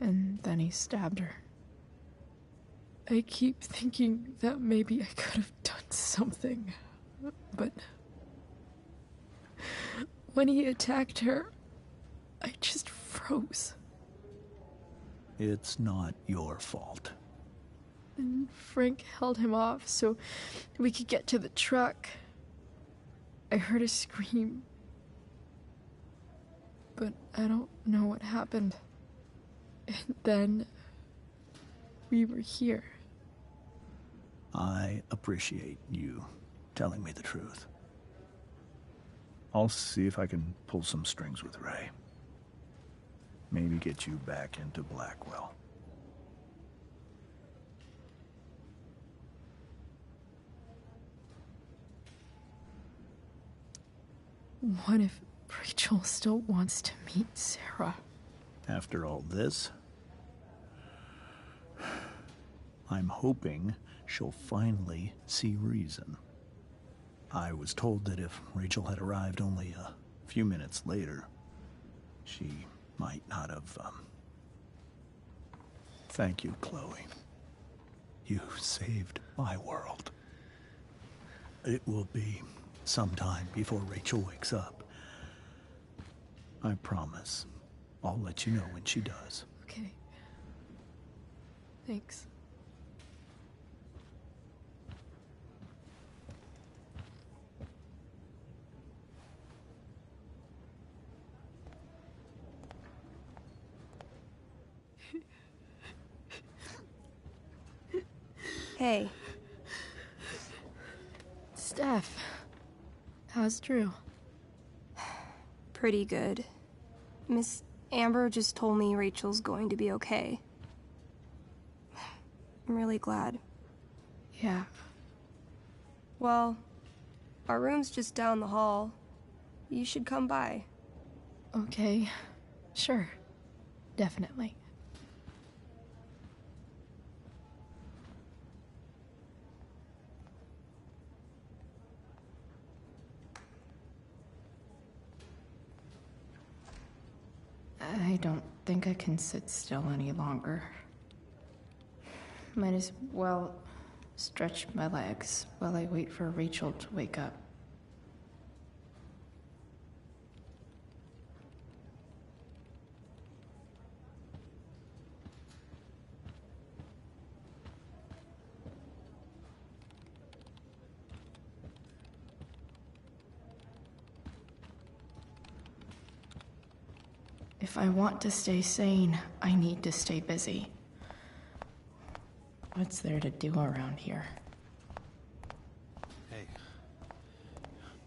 And then he stabbed her. I keep thinking that maybe I could have done something, but when he attacked her, I just froze. It's not your fault. And Frank held him off so we could get to the truck. I heard a scream, but I don't know what happened. And then we were here. I appreciate you telling me the truth. I'll see if I can pull some strings with Ray. Maybe get you back into Blackwell. What if Rachel still wants to meet Sarah? After all this, I'm hoping she'll finally see reason. I was told that if Rachel had arrived only a few minutes later, she might not have, Thank you, Chloe. You saved my world. It will be some time before Rachel wakes up. I promise. I'll let you know when she does. Okay. Thanks. Hey. Steph, how's Drew? Pretty good. Miss Amber just told me Rachel's going to be okay. I'm really glad. Yeah. Well, our room's just down the hall. You should come by. Okay. Sure. Definitely. I don't think I can sit still any longer. Might as well stretch my legs while I wait for Rachel to wake up. If I want to stay sane, I need to stay busy. What's there to do around here? Hey.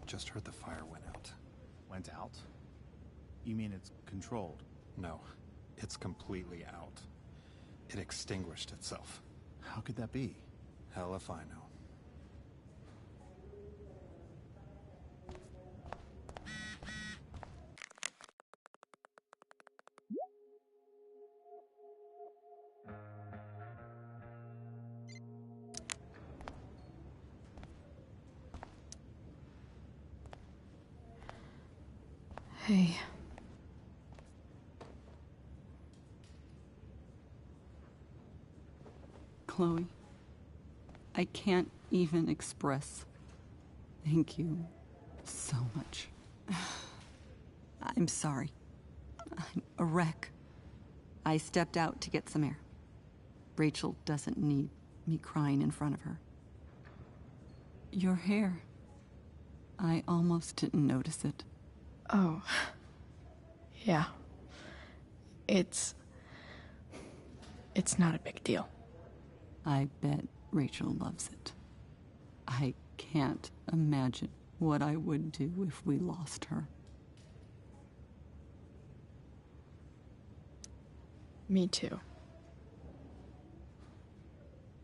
Just heard the fire went out. Went out? You mean it's controlled? No, it's completely out. It extinguished itself. How could that be? Hell if I know. Hey. Chloe, I can't even express thank you so much. I'm sorry. I'm a wreck. I stepped out to get some air. Rachel doesn't need me crying in front of her. Your hair. I almost didn't notice it. Oh. Yeah. It's not a big deal. I bet Rachel loves it. I can't imagine what I would do if we lost her. Me too.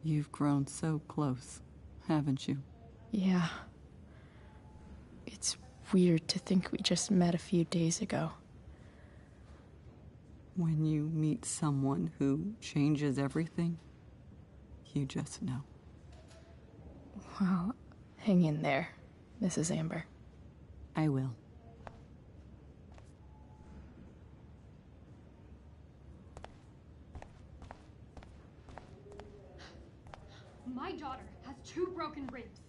You've grown so close, haven't you? Yeah. It's weird to think we just met a few days ago. When you meet someone who changes everything, you just know. Well, hang in there, Mrs. Amber. I will. My daughter has 2 broken ribs.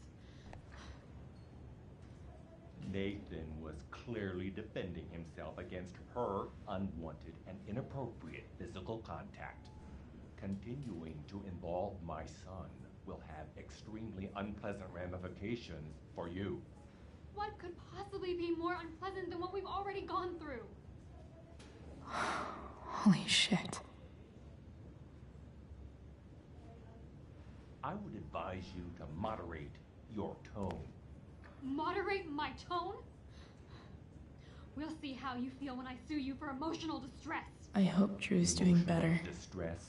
Nathan was clearly defending himself against her unwanted and inappropriate physical contact. Continuing to involve my son will have extremely unpleasant ramifications for you. What could possibly be more unpleasant than what we've already gone through? Holy shit. I would advise you to moderate your tone. Moderate my tone? We'll see how you feel when I sue you for emotional distress. I hope Drew's doing better. Distress.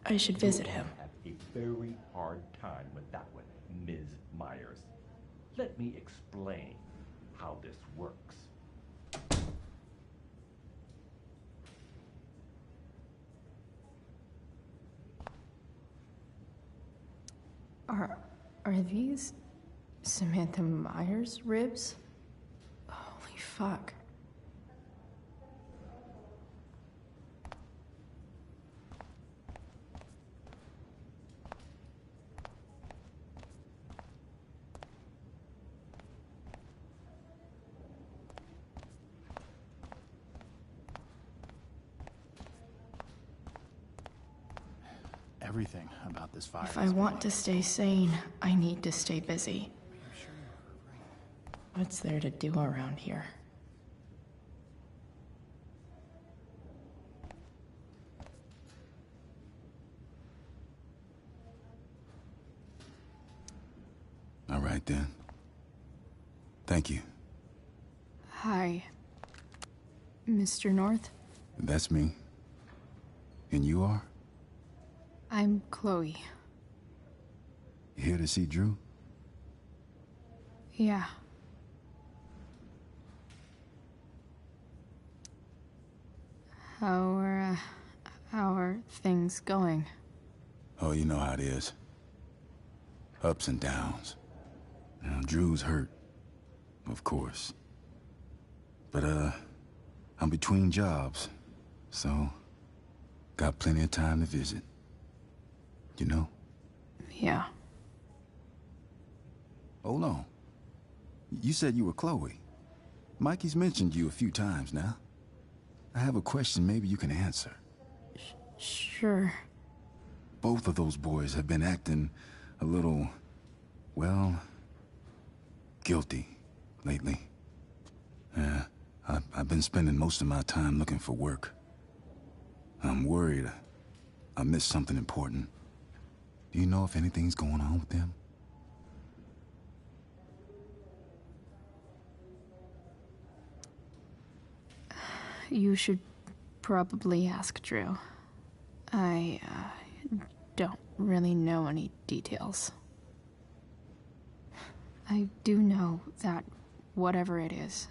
I should visit him. Have a very hard time with that one, Ms. Myers. Let me explain how this works. Are these Samantha Myers ribs? Holy fuck. Everything about this fire. If I want to stay sane, I need to stay busy. What's there to do around here? right then. Thank you. Hi, Mr. North. That's me. And you are? I'm Chloe. You here to see Drew? Yeah. How are things going? Oh, you know how it is. Ups and downs. Now, Drew's hurt, of course. But, I'm between jobs, so got plenty of time to visit. You know? Yeah. Hold on. You said you were Chloe. Mikey's mentioned you a few times now. I have a question maybe you can answer. Sure. Both of those boys have been acting a little, well, guilty lately. Yeah, I've been spending most of my time looking for work. I'm worried I missed something important. Do you know if anything's going on with them? You should probably ask Drew. I don't really know any details. I do know that whatever it is,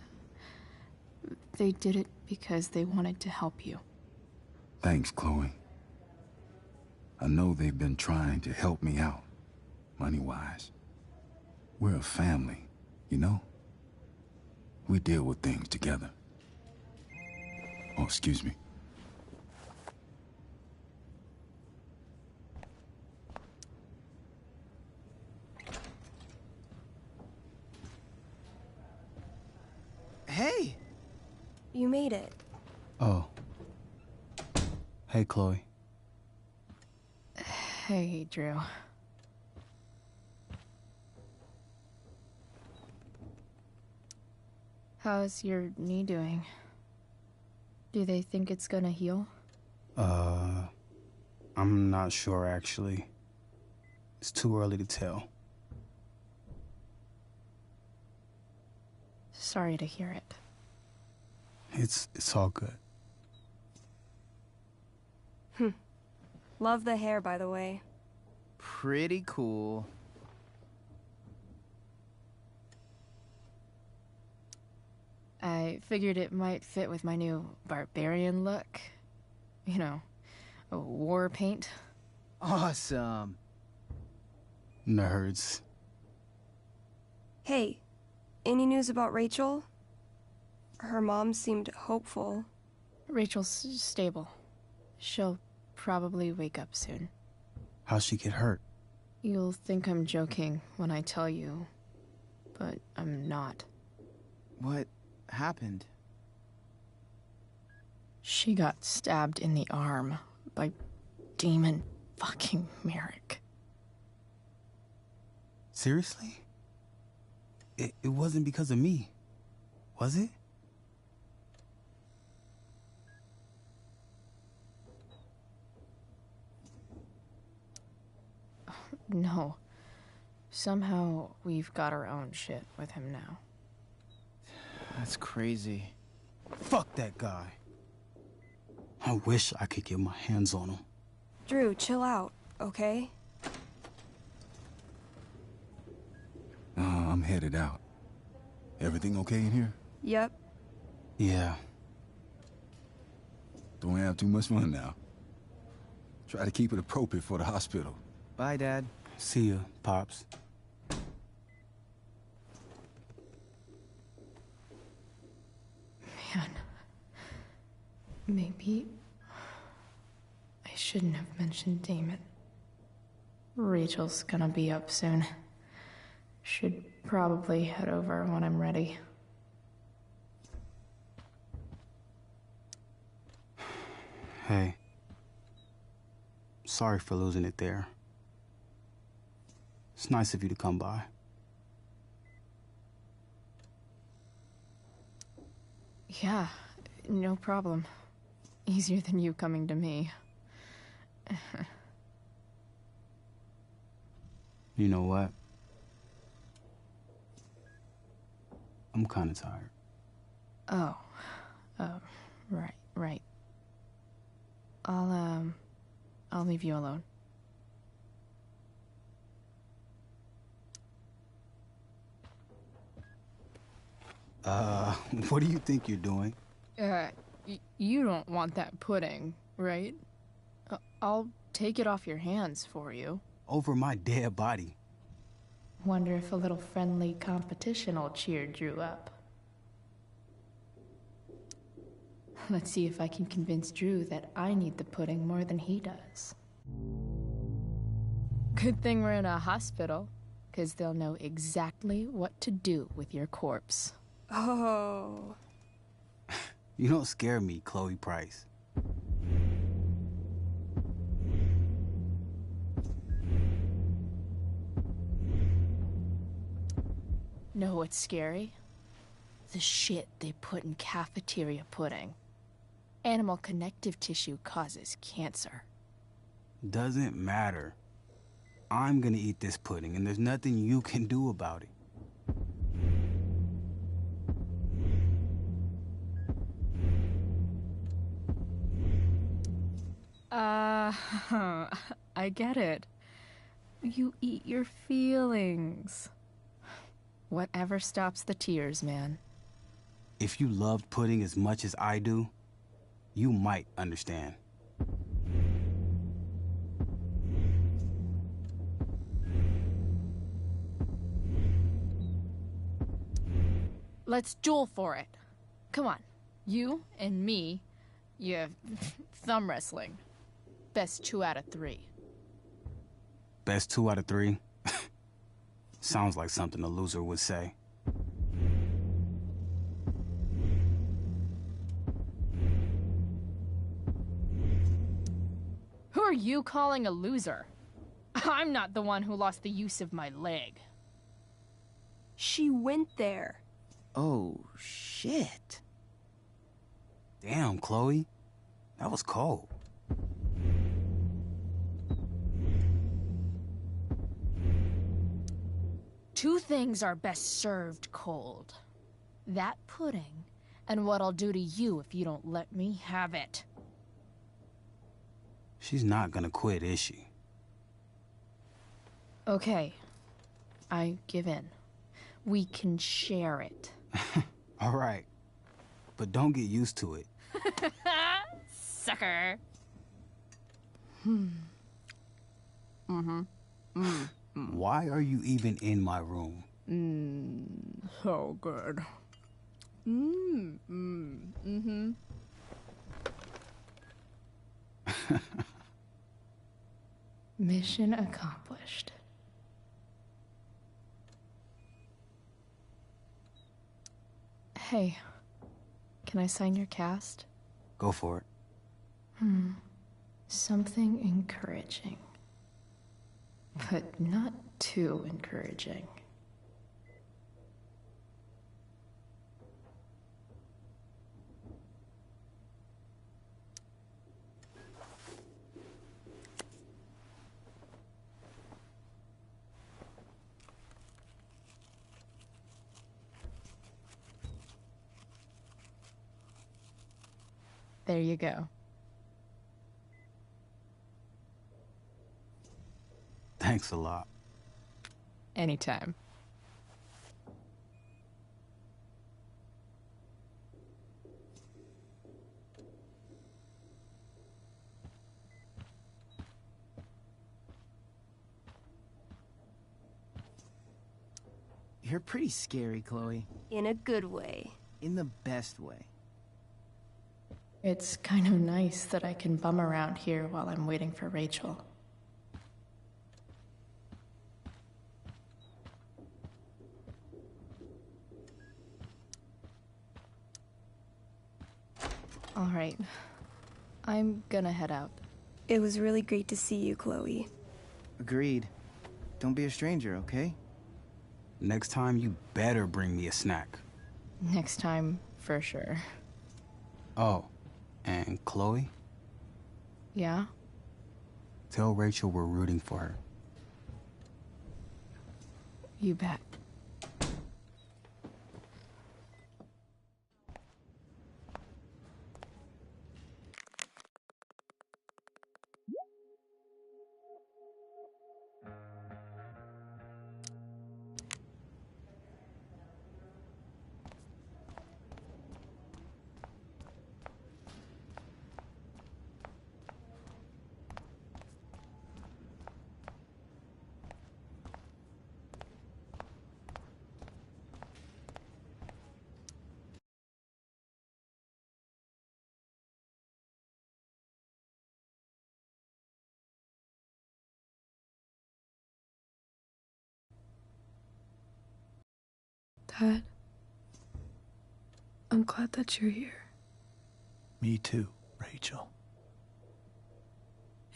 they did it because they wanted to help you. Thanks, Chloe. I know they've been trying to help me out, money-wise. We're a family, you know? We deal with things together. Oh, excuse me. Hey! You made it. Oh. Hey, Chloe. Hey, Drew. How's your knee doing? Do they think it's gonna heal? I'm not sure, actually. It's too early to tell. Sorry to hear it. It's all good. Love the hair, by the way. Pretty cool. I figured it might fit with my new barbarian look. You know, a war paint. Awesome. Nerds. Hey, any news about Rachel? Her mom seemed hopeful. Rachel's stable. She'll probably wake up soon. How'd she get hurt? You'll think I'm joking when I tell you, but I'm not. What happened? She got stabbed in the arm by Demon fucking Merrick. Seriously? It wasn't because of me, was it? No. Somehow we've got our own shit with him now. That's crazy. Fuck that guy. I wish I could get my hands on him. Drew, chill out, okay? I'm headed out. Everything okay in here? Yep. Yeah. Don't have too much fun now. Try to keep it appropriate for the hospital. Bye, Dad. See ya, Pops. Man. Maybe I shouldn't have mentioned Damon. Rachel's gonna be up soon. Should probably head over when I'm ready. Hey. Sorry for losing it there. It's nice of you to come by. Yeah, no problem. Easier than you coming to me. You know what? I'm kind of tired. Oh. Right. I'll leave you alone. What do you think you're doing? You don't want that pudding, right? I'll take it off your hands for you. Over my dead body. Wonder if a little friendly competition will cheer Drew up. Let's see if I can convince Drew that I need the pudding more than he does. Good thing we're in a hospital, 'cause they'll know exactly what to do with your corpse. Oh. You don't scare me, Chloe Price. Know what's scary? The shit they put in cafeteria pudding. Animal connective tissue causes cancer. Doesn't matter. I'm gonna eat this pudding, and there's nothing you can do about it. I get it. You eat your feelings. Whatever stops the tears, man. If you loved pudding as much as I do, you might understand. Let's duel for it. Come on. You and me, you have thumb wrestling. Best 2 out of 3. Best 2 out of 3? Sounds like something a loser would say. Who are you calling a loser? I'm not the one who lost the use of my leg. She went there. Oh, shit. Damn, Chloe. That was cold. Two things are best served cold. That pudding, and what I'll do to you if you don't let me have it. She's not gonna quit, is she? Okay. I give in. We can share it. All right. But don't get used to it. Sucker. Why are you even in my room? So good. Mission accomplished. Hey, can I sign your cast? Go for it. Something encouraging. But not too encouraging. There you go. Thanks a lot. Anytime. You're pretty scary, Chloe. In a good way. In the best way. It's kind of nice that I can bum around here while I'm waiting for Rachel. All right. I'm gonna head out. It was really great to see you, Chloe. Agreed. Don't be a stranger, okay? Next time, you better bring me a snack. Next time, for sure. Oh, and Chloe? Yeah? Tell Rachel we're rooting for her. You bet. Dad, I'm glad that you're here. Me too, Rachel.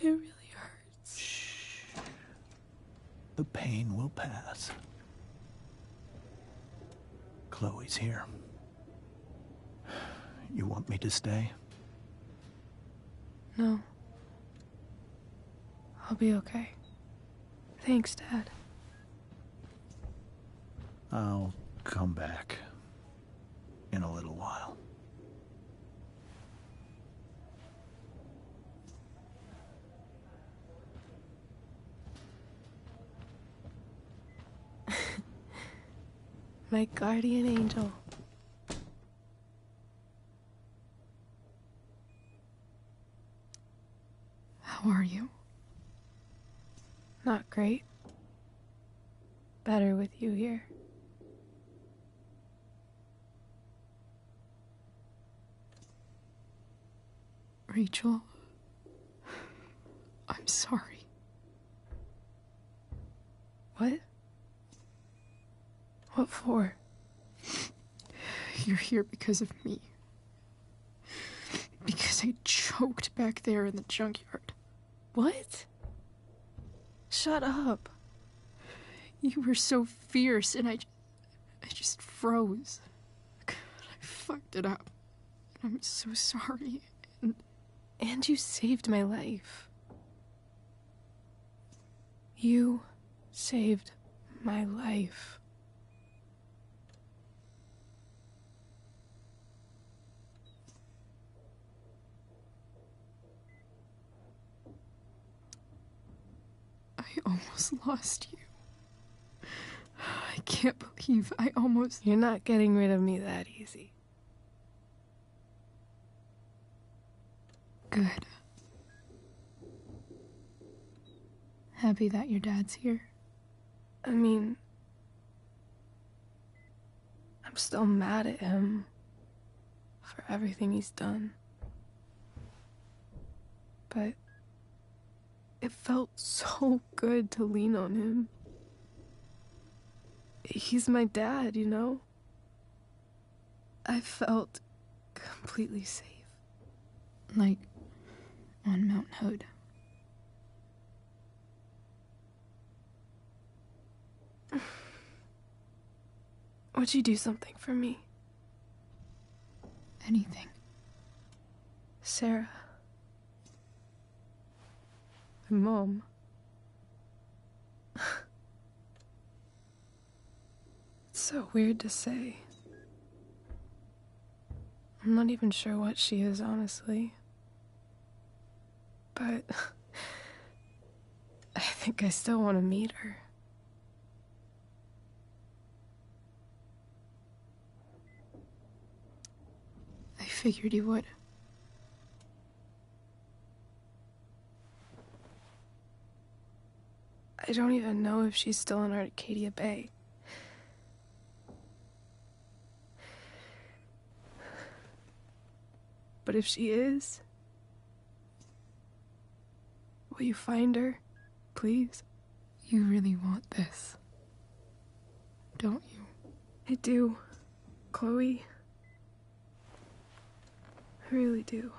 It really hurts. Shh. The pain will pass. Chloe's here. You want me to stay? No. I'll be okay. Thanks, Dad. I'll come back in a little while. My guardian angel. How are you? Not great. Better with you here. Rachel, I'm sorry. What? What for? You're here because of me. Because I choked back there in the junkyard. What? Shut up. You were so fierce and I just froze. I fucked it up. I'm so sorry. And you saved my life. You saved my life. I almost lost you. I can't believe I almost... You're not getting rid of me that easy. Good. Happy that your dad's here. I mean, I'm still mad at him for everything he's done. But it felt so good to lean on him. He's my dad, you know? I felt completely safe. Like on Mount Hood. Would you do something for me? Anything. Sarah. My mom. It's so weird to say. I'm not even sure what she is, honestly. But I think I still want to meet her. I figured you would. I don't even know if she's still in Arcadia Bay. But if she is, will you find her, please? You really want this, don't you? I do, Chloe. I really do.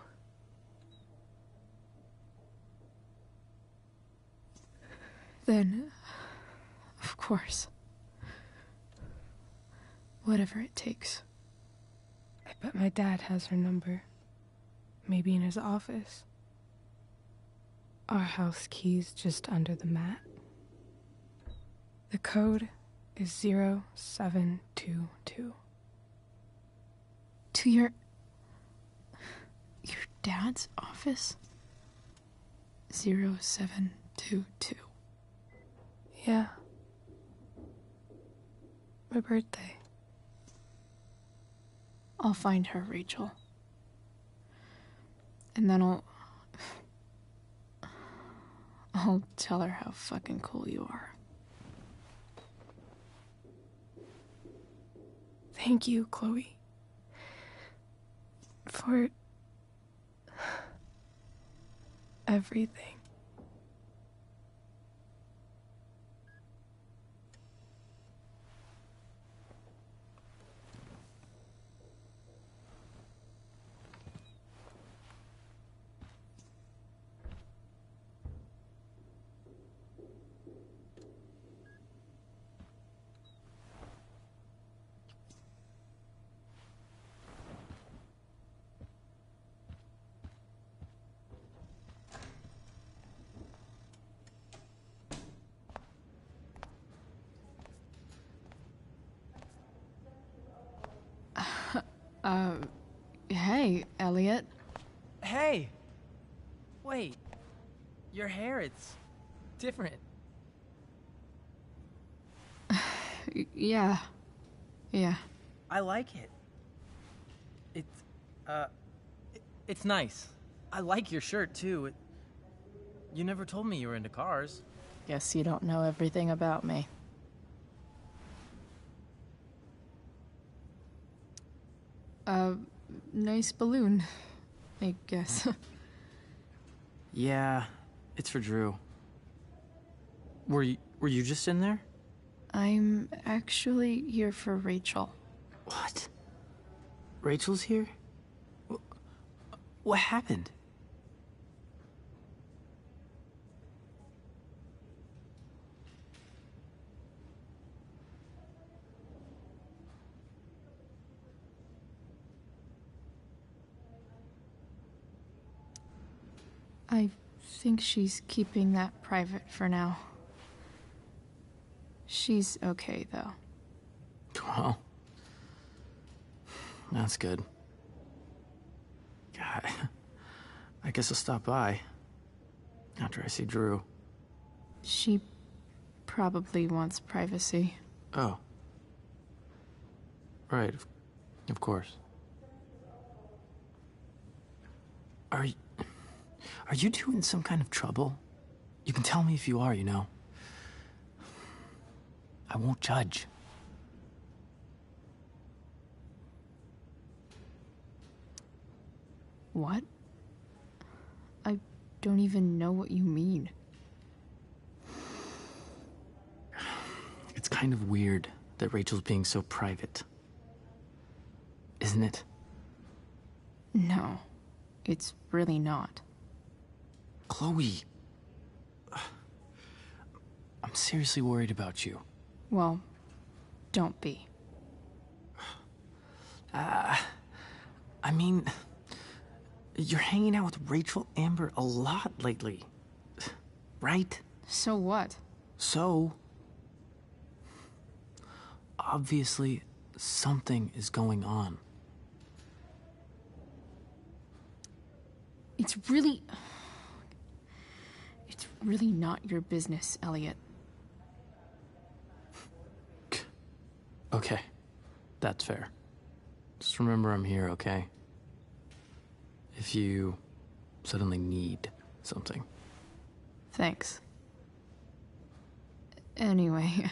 Then, of course, whatever it takes. I bet my dad has her number. Maybe in his office. Our house key's just under the mat. The code is 0722. To your dad's office? 0722. Yeah. My birthday. I'll find her, Rachel. And then I'll tell her how fucking cool you are. Thank you, Chloe. For everything. Elliot. Hey! Wait. Your hair, it's different. Yeah. Yeah. I like it. It's nice. I like your shirt, too. You never told me you were into cars. Guess you don't know everything about me. Nice balloon, I guess. Yeah, it's for Drew. Were you just in there? I'm actually here for Rachel. What? Rachel's here? What happened? I think she's keeping that private for now. She's okay, though. Well, that's good. God, I guess I'll stop by after I see Drew. She probably wants privacy. Oh. Right, of course. Are you two in some kind of trouble? You can tell me if you are, you know. I won't judge. What? I don't even know what you mean. It's kind of weird that Rachel's being so private. Isn't it? No, it's really not. Chloe. I'm seriously worried about you. Well, don't be. I mean, you're hanging out with Rachel Amber a lot lately, right? So what? So, obviously, something is going on. It's really not your business, Elliot. Okay, that's fair. Just remember I'm here, okay? If you suddenly need something. Thanks. Anyway,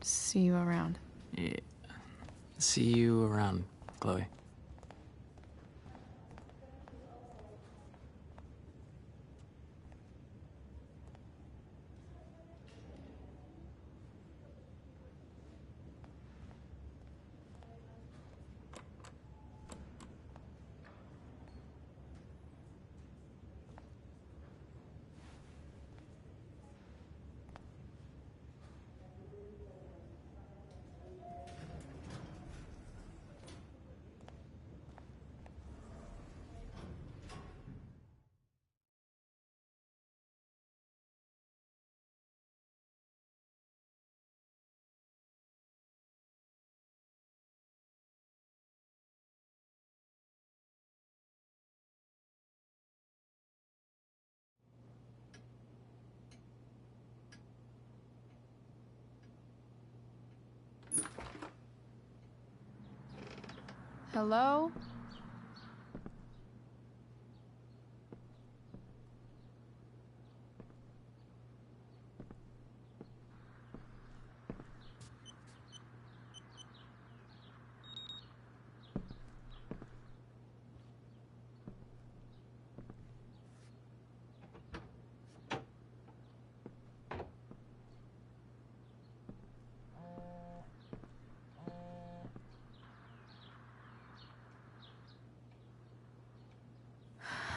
see you around. Yeah. See you around, Chloe. Hello?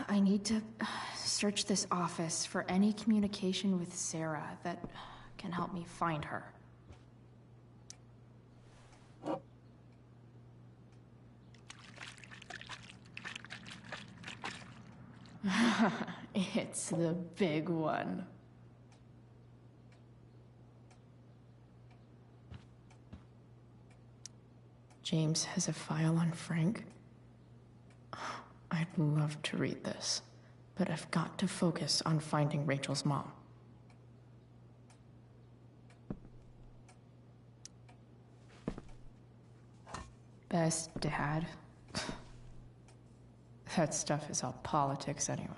I need to search this office for any communication with Sarah that can help me find her. It's the big one. James has a file on Frank. I'd love to read this, but I've got to focus on finding Rachel's mom. Best dad? That stuff is all politics anyway.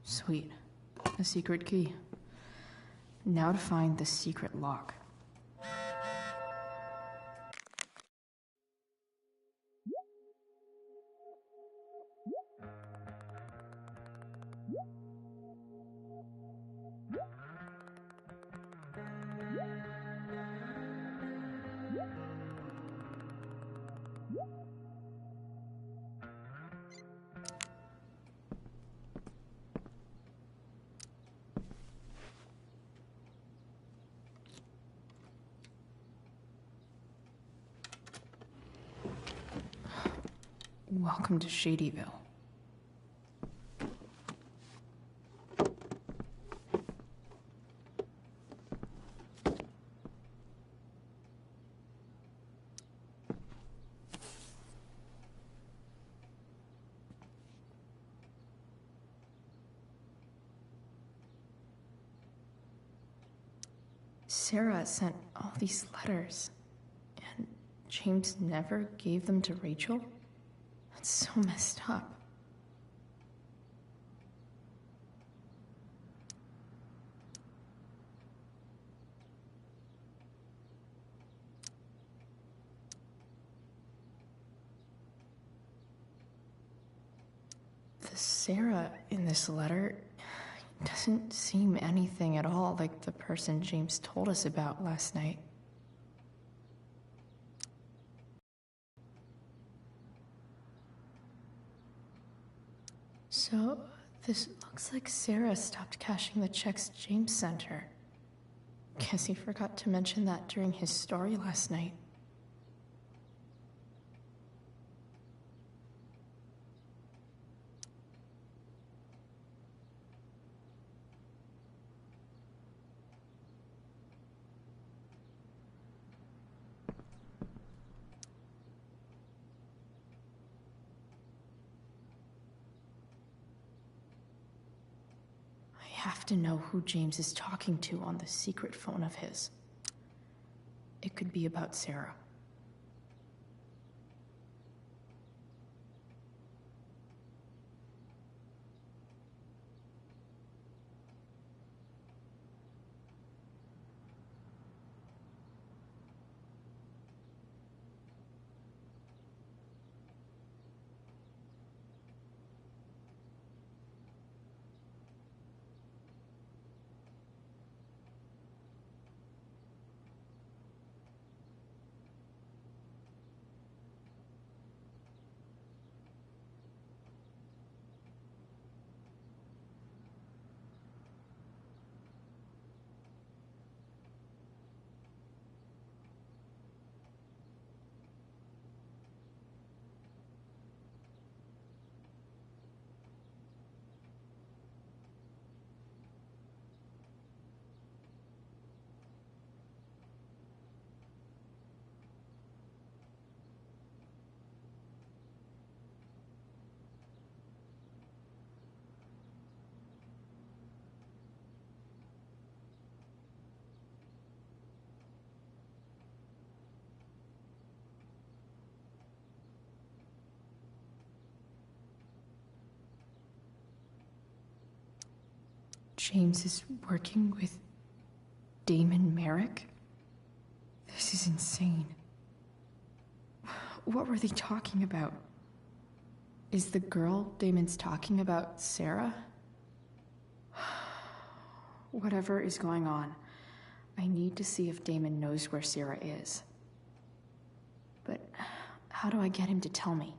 Sweet. A secret key. Now to find the secret lock. Welcome to Shadyville. Sarah sent all these letters, and James never gave them to Rachel? That's so messed up. The Sarah in this letter doesn't seem anything at all like the person James told us about last night. So, this looks like Sarah stopped cashing the checks James sent her. Guess he forgot to mention that during his story last night. I have to know who James is talking to on the secret phone of his. It could be about Sarah. James is working with Damon Merrick? This is insane. What were they talking about? Is the girl Damon's talking about Sarah? Whatever is going on, I need to see if Damon knows where Sarah is. But how do I get him to tell me?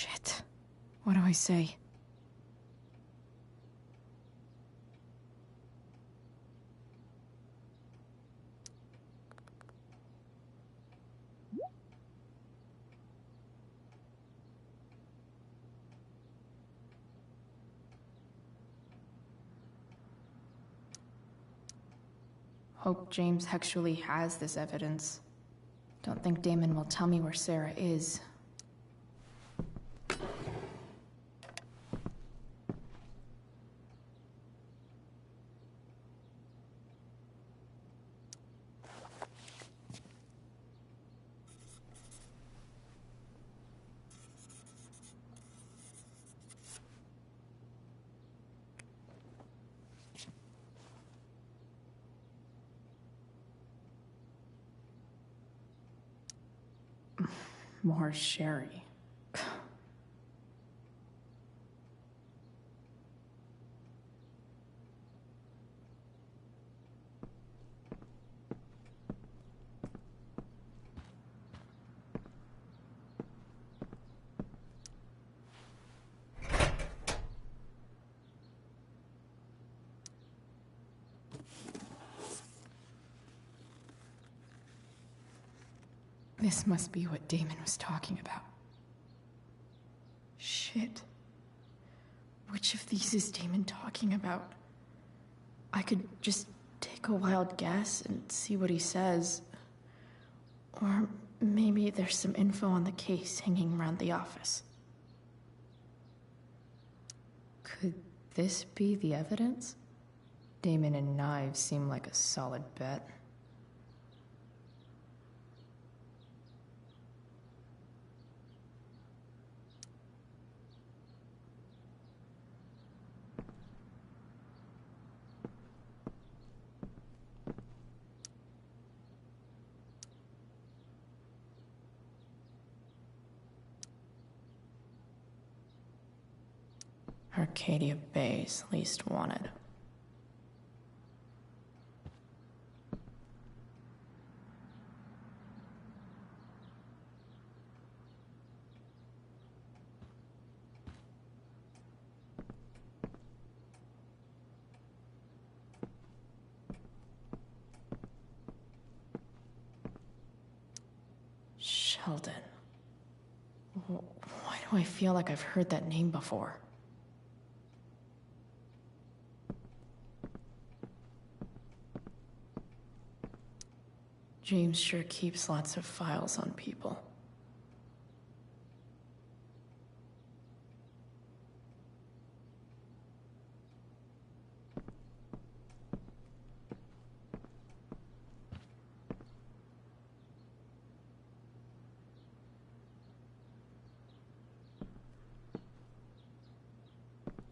Shit. What do I say? Hope James actually has this evidence. Don't think Damon will tell me where Sarah is. More sherry. This must be what Damon was talking about. Shit. Which of these is Damon talking about? I could just take a wild guess and see what he says. Or maybe there's some info on the case hanging around the office. Could this be the evidence? Damon and knives seem like a solid bet. Arcadia Bay's least wanted. Sheldon. Why do I feel like I've heard that name before? James sure keeps lots of files on people.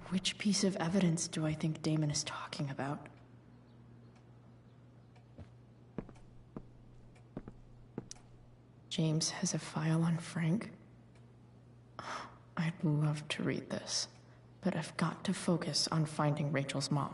Which piece of evidence do I think Damon is talking about? James has a file on Frank? I'd love to read this, but I've got to focus on finding Rachel's mom.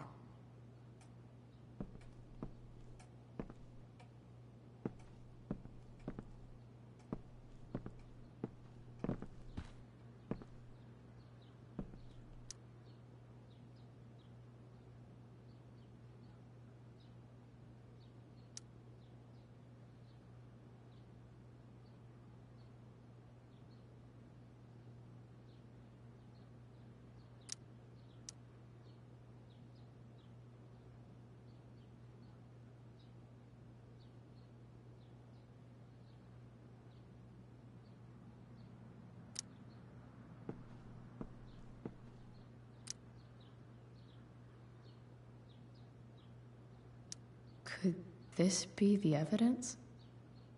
Could this be the evidence?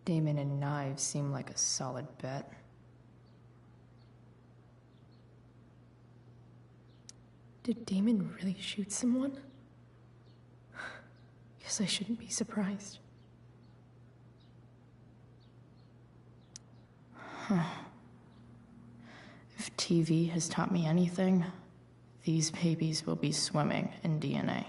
Damon and knives seem like a solid bet. Did Damon really shoot someone? Guess I shouldn't be surprised. Huh. If TV has taught me anything, these babies will be swimming in DNA.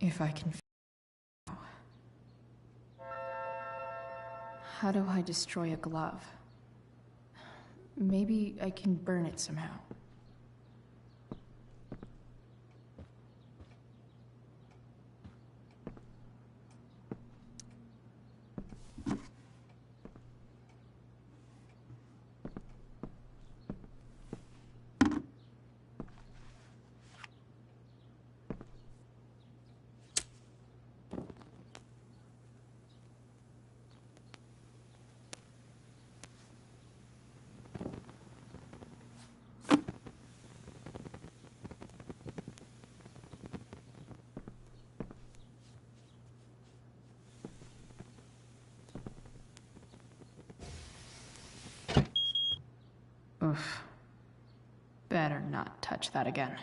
If I can. How do I destroy a glove? Maybe I can burn it somehow. Oof. Better not touch that again.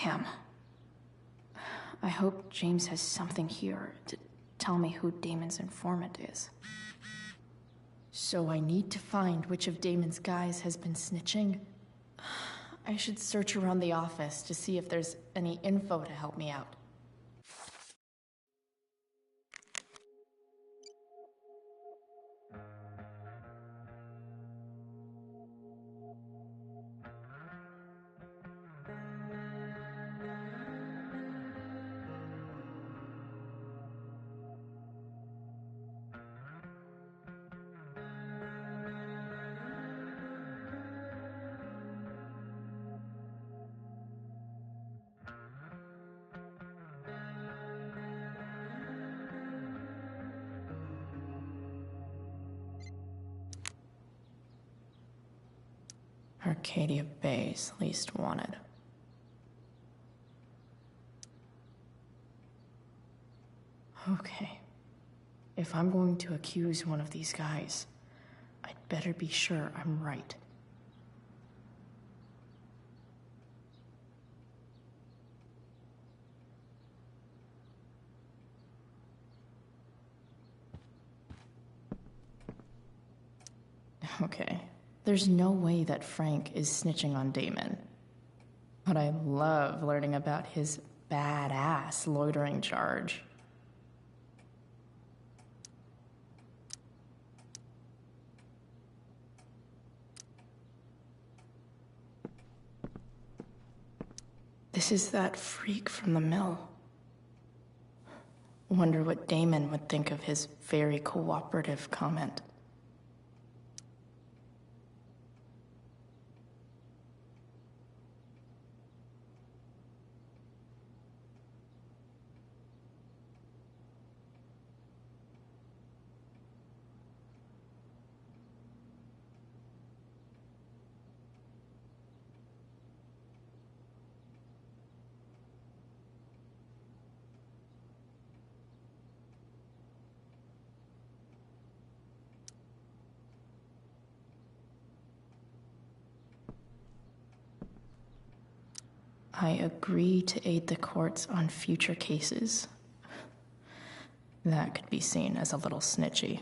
Damn. I hope James has something here to tell me who Damon's informant is. So I need to find which of Damon's guys has been snitching. I should search around the office to see if there's any info to help me out. Arcadia Bay's least wanted. Okay. If I'm going to accuse one of these guys, I'd better be sure I'm right. Okay. There's no way that Frank is snitching on Damon. But I love learning about his badass loitering charge. This is that freak from the mill. Wonder what Damon would think of his very cooperative comment. I agree to aid the courts on future cases. That could be seen as a little snitchy.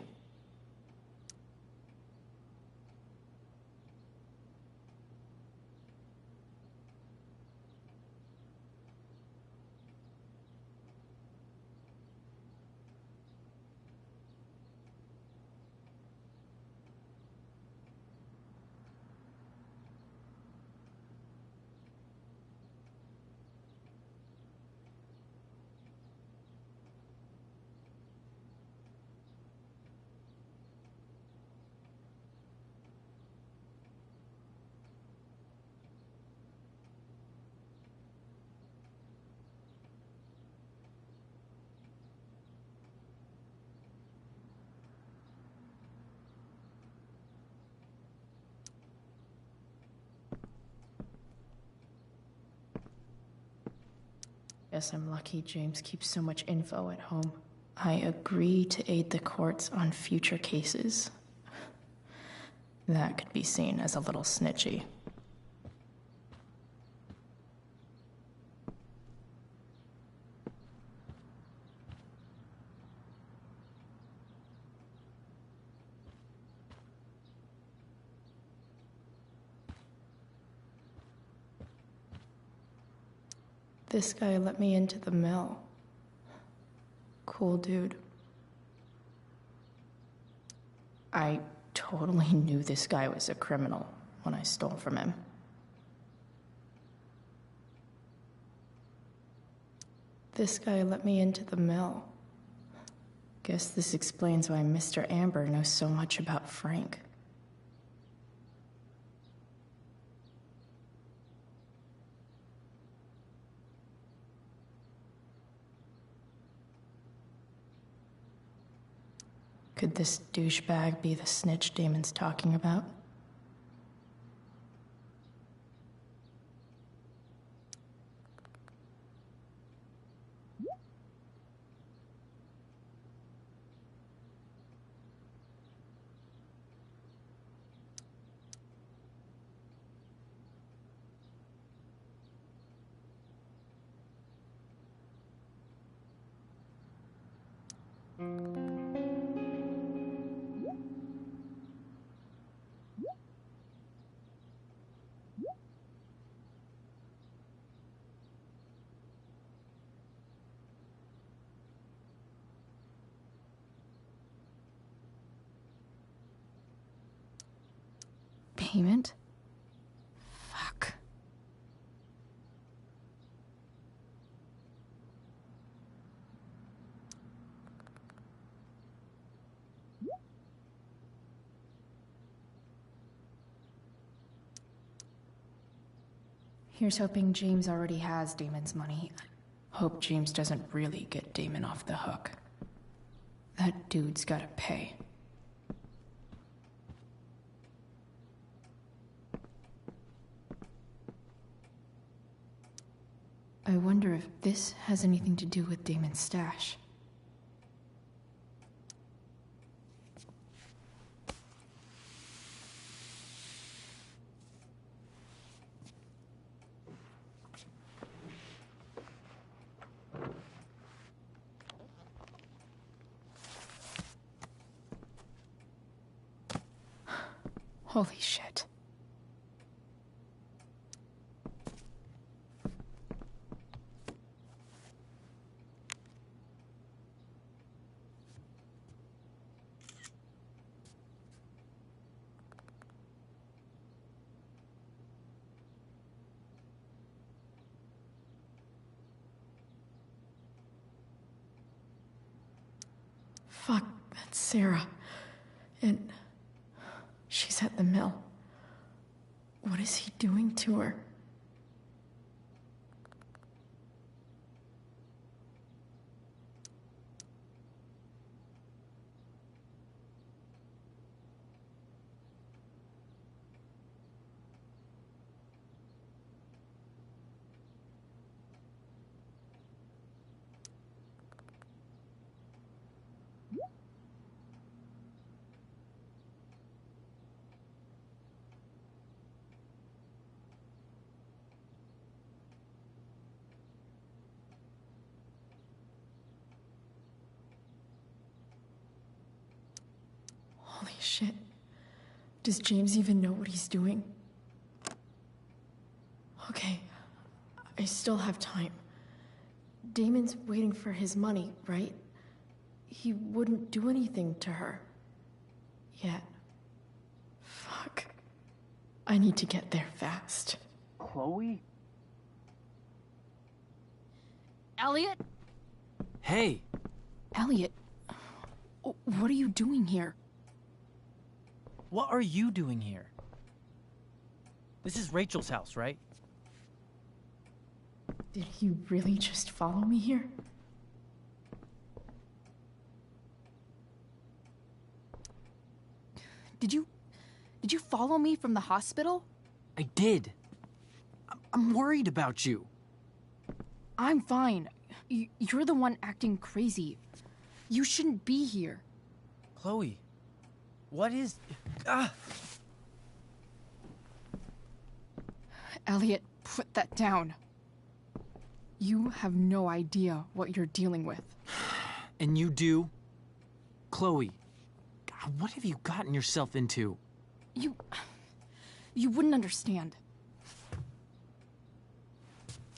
Guess I'm lucky James keeps so much info at home. I agree to aid the courts on future cases. That could be seen as a little snitchy. This guy let me into the mill. Cool dude. I totally knew this guy was a criminal when I stole from him. This guy let me into the mill. Guess this explains why Mr. Amber knows so much about Frank. Could this douchebag be the snitch Damon's talking about? Payment? Fuck. Here's hoping James already has Damon's money. Hope James doesn't really get Damon off the hook. That dude's gotta pay. I wonder if this has anything to do with Damon's stash. Holy shit. Fuck, that's Sarah. And she's at the mill. What is he doing to her? Holy shit. Does James even know what he's doing? Okay, I still have time. Damon's waiting for his money, right? He wouldn't do anything to her. Yet. Fuck. I need to get there fast. Chloe? Elliot? Hey! Elliot, what are you doing here? What are you doing here? This is Rachel's house, right? Did he really just follow me here? Did you follow me from the hospital? I did. I'm worried about you. I'm fine. You're the one acting crazy. You shouldn't be here. Chloe, what is... Ah! Elliot, put that down. You have no idea what you're dealing with. And you do? Chloe, God, what have you gotten yourself into? You wouldn't understand.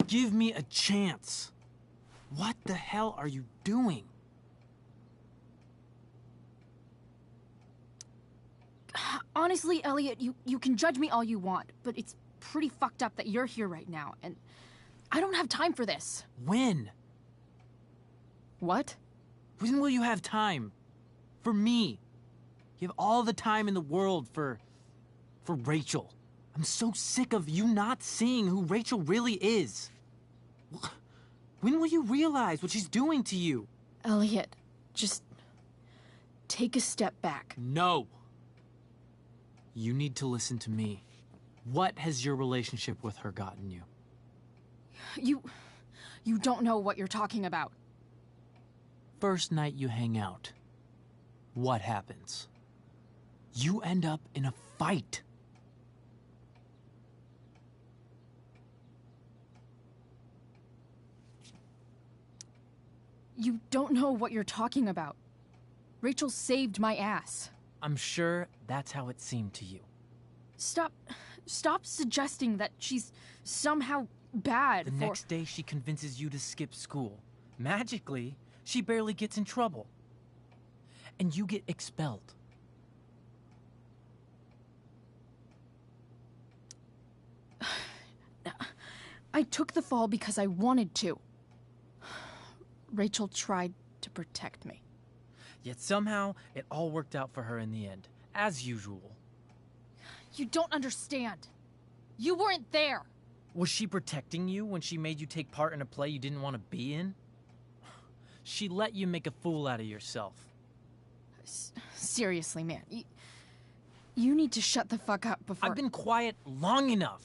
Give me a chance. What the hell are you doing? Honestly, Elliot, you can judge me all you want, but it's pretty fucked up that you're here right now, and I don't have time for this. When? What? When will you have time? For me. You have all the time in the world for Rachel. I'm so sick of you not seeing who Rachel really is. When will you realize what she's doing to you? Elliot, just take a step back. No. You need to listen to me. What has your relationship with her gotten you? You don't know what you're talking about. First night you hang out, what happens? You end up in a fight. You don't know what you're talking about. Rachel saved my ass. I'm sure that's how it seemed to you. Stop suggesting that she's somehow bad. The next day she convinces you to skip school. Magically, she barely gets in trouble. And you get expelled. I took the fall because I wanted to. Rachel tried to protect me. Yet somehow, it all worked out for her in the end, as usual. You don't understand. You weren't there. Was she protecting you when she made you take part in a play you didn't want to be in? She let you make a fool out of yourself. Seriously, man. You need to shut the fuck up before... I've been quiet long enough.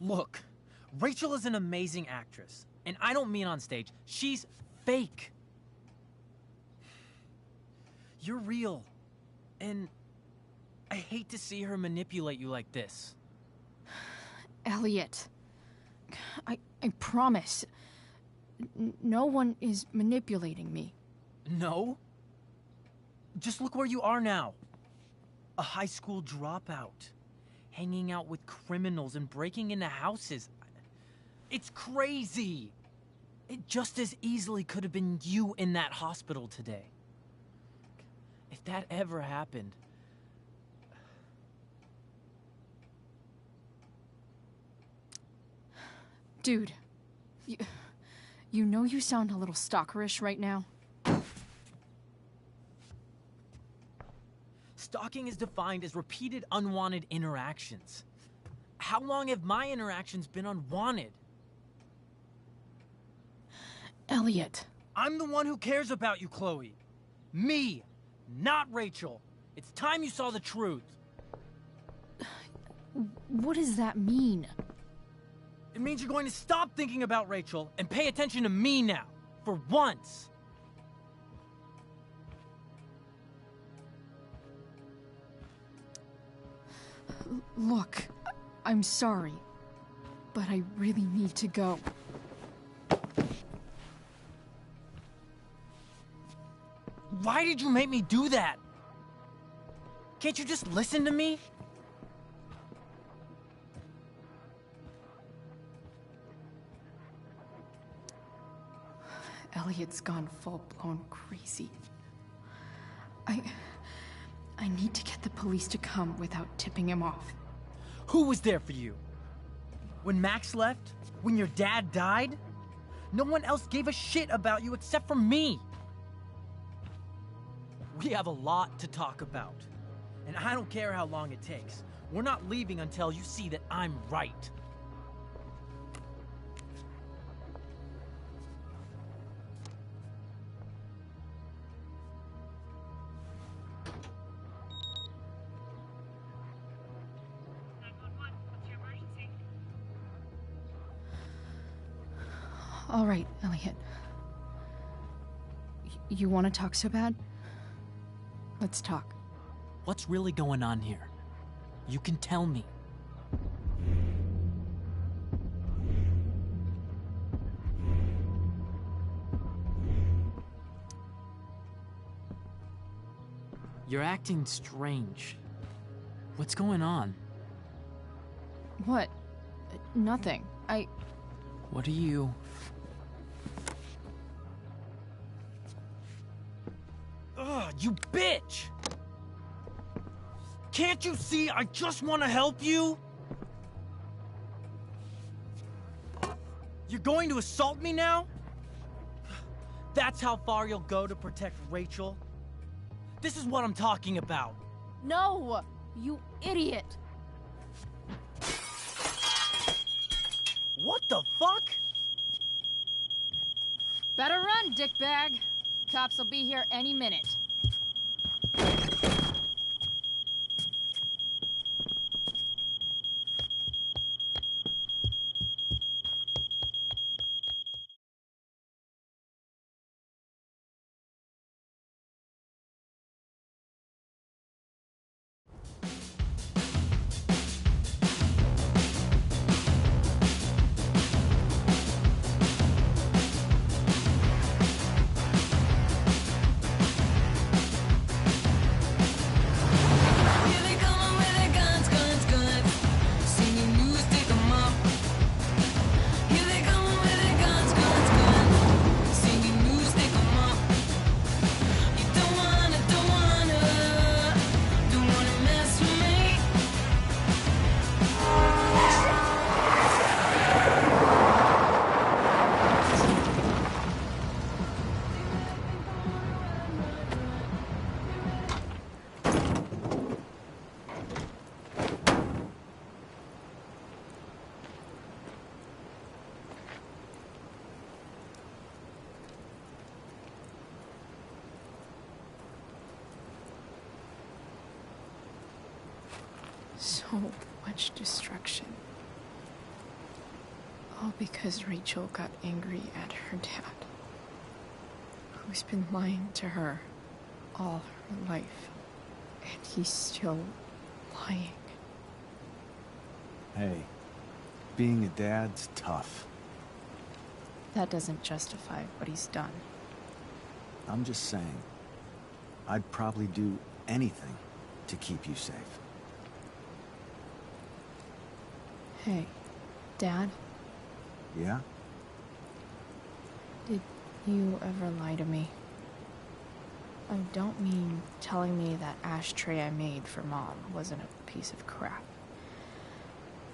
Look, Rachel is an amazing actress. And I don't mean on stage. She's fake. You're real. And I hate to see her manipulate you like this. Elliot, I promise. No one is manipulating me. No? Just look where you are now. A high school dropout. Hanging out with criminals and breaking into houses. It's crazy. It just as easily could have been you in that hospital today. If that ever happened... Dude, you know you sound a little stalkerish right now? Stalking is defined as repeated unwanted interactions. How long have my interactions been unwanted? Elliot. I'm the one who cares about you, Chloe. Me, not Rachel. It's time you saw the truth. What does that mean? It means you're going to stop thinking about Rachel and pay attention to me now. For once. Look, I'm sorry, but I really need to go. Why did you make me do that? Can't you just listen to me? Elliot's gone full-blown crazy. I need to get the police to come without tipping him off. Who was there for you? When Max left? When your dad died? No one else gave a shit about you except for me. We have a lot to talk about. And I don't care how long it takes. We're not leaving until you see that I'm right. All right, Elliot. You want to talk so bad? Let's talk. What's really going on here? You can tell me. You're acting strange. What's going on? What? Nothing. What are you... Ugh, you bitch! Can't you see I just want to help you? You're going to assault me now? That's how far you'll go to protect Rachel? This is what I'm talking about. No! You idiot! What the fuck? Better run, dickbag. Cops will be here any minute. So much destruction. All because Rachel got angry at her dad, who's been lying to her all her life. And he's still lying. Hey, being a dad's tough. That doesn't justify what he's done. I'm just saying, I'd probably do anything to keep you safe. Hey, Dad? Yeah? Did you ever lie to me? I don't mean telling me that ashtray I made for Mom wasn't a piece of crap.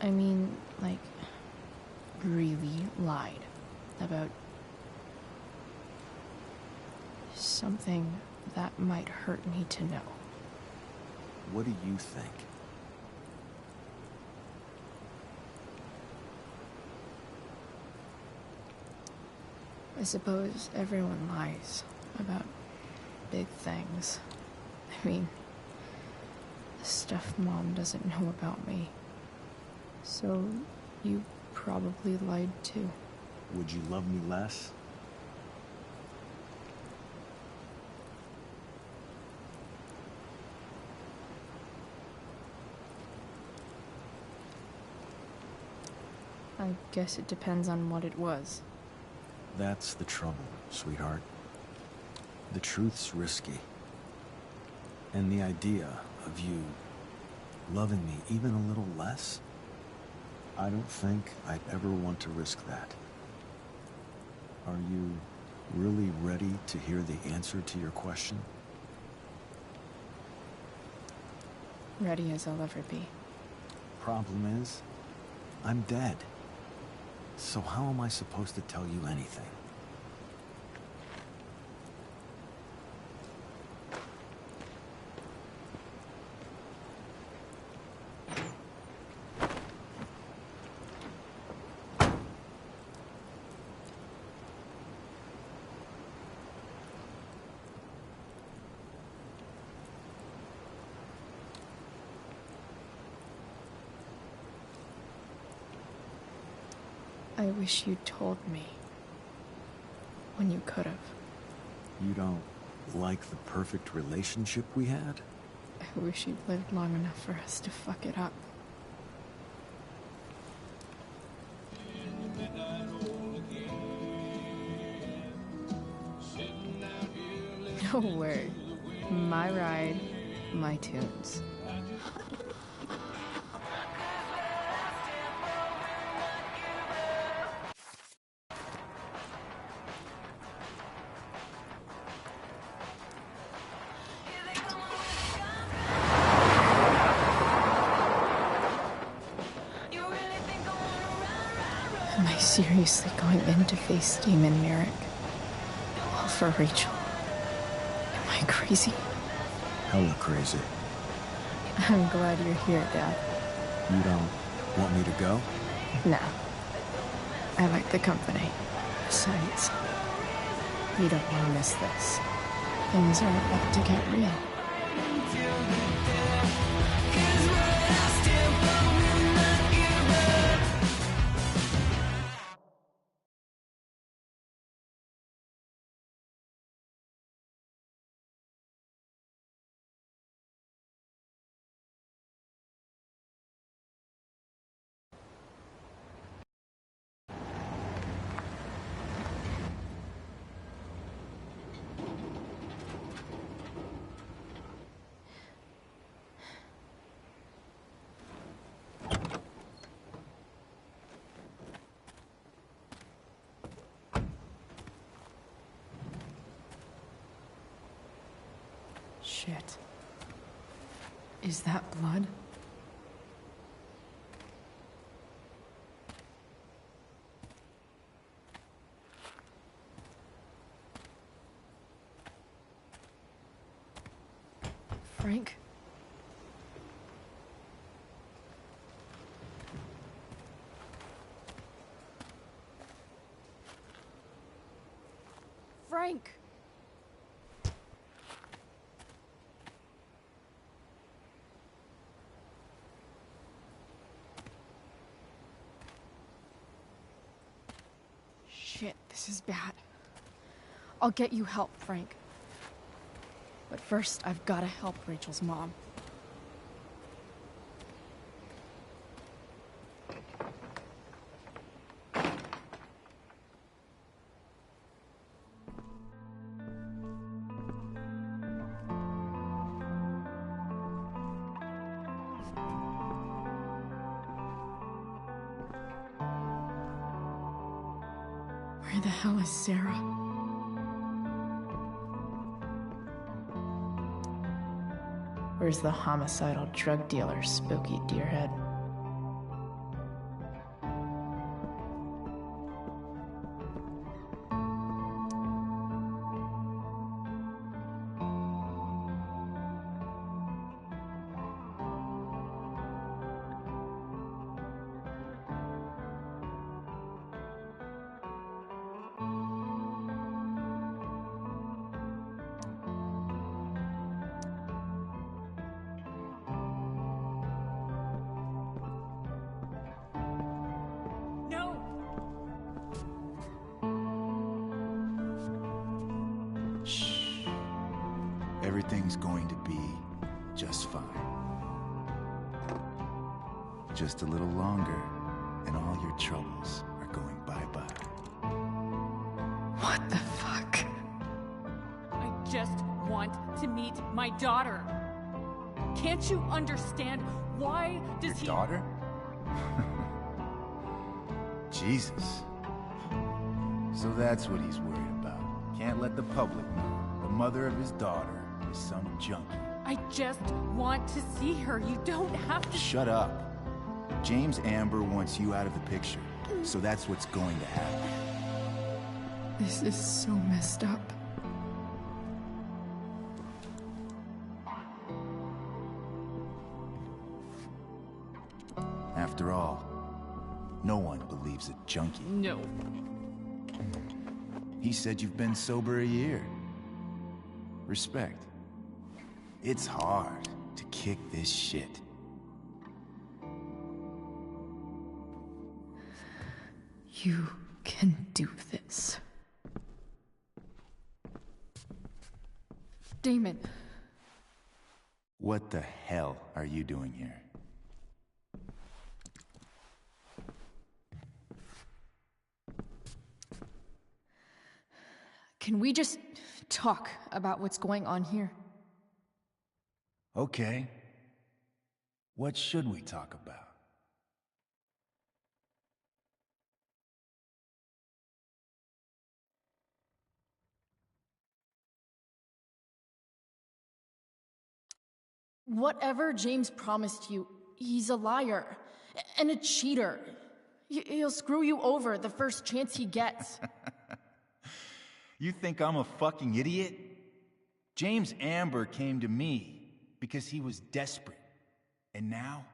I mean, like, really lied about something that might hurt me to know. What do you think? I suppose everyone lies about big things. I mean, the stuff Mom doesn't know about me. So, you probably lied too. Would you love me less? I guess it depends on what it was. That's the trouble, sweetheart. The truth's risky. And the idea of you loving me even a little less, I don't think I'd ever want to risk that. Are you really ready to hear the answer to your question? Ready as I'll ever be. Problem is, I'm dead. So how am I supposed to tell you anything? I wish you'd told me when you could have. You don't like the perfect relationship we had? I wish you'd lived long enough for us to fuck it up. No word. My ride, my tunes. Am I seriously going in to face Demon Merrick? All for Rachel? Am I crazy? Hella crazy. I'm glad you're here, Dad. You don't want me to go? No. I like the company. Besides, you don't want to miss this. Things are about to get real. Shit. Is that blood? Frank? Frank! Shit, this is bad. I'll get you help, Frank. But first, I've got to help Rachel's mom. Where the hell is Sarah? Where's the homicidal drug dealer, Spooky Deerhead? Everything's going to be just fine. Just a little longer, and all your troubles are going bye-bye. What the fuck? I just want to meet my daughter. Can't you understand? Why does Your daughter? Jesus. So that's what he's worried about. Can't let the public know. The mother of his daughter is some junkie. I just want to see her. You don't have to. Shut up. James Amber wants you out of the picture, so that's what's going to happen. This is so messed up. After all, no one believes a junkie. No. He said you've been sober a year. Respect. It's hard to kick this shit. You can do this. Damon. What the hell are you doing here? Can we just talk about what's going on here? Okay. What should we talk about? Whatever James promised you, he's a liar and a cheater. He'll screw you over the first chance he gets. You think I'm a fucking idiot? James Amber came to me because he was desperate. And now,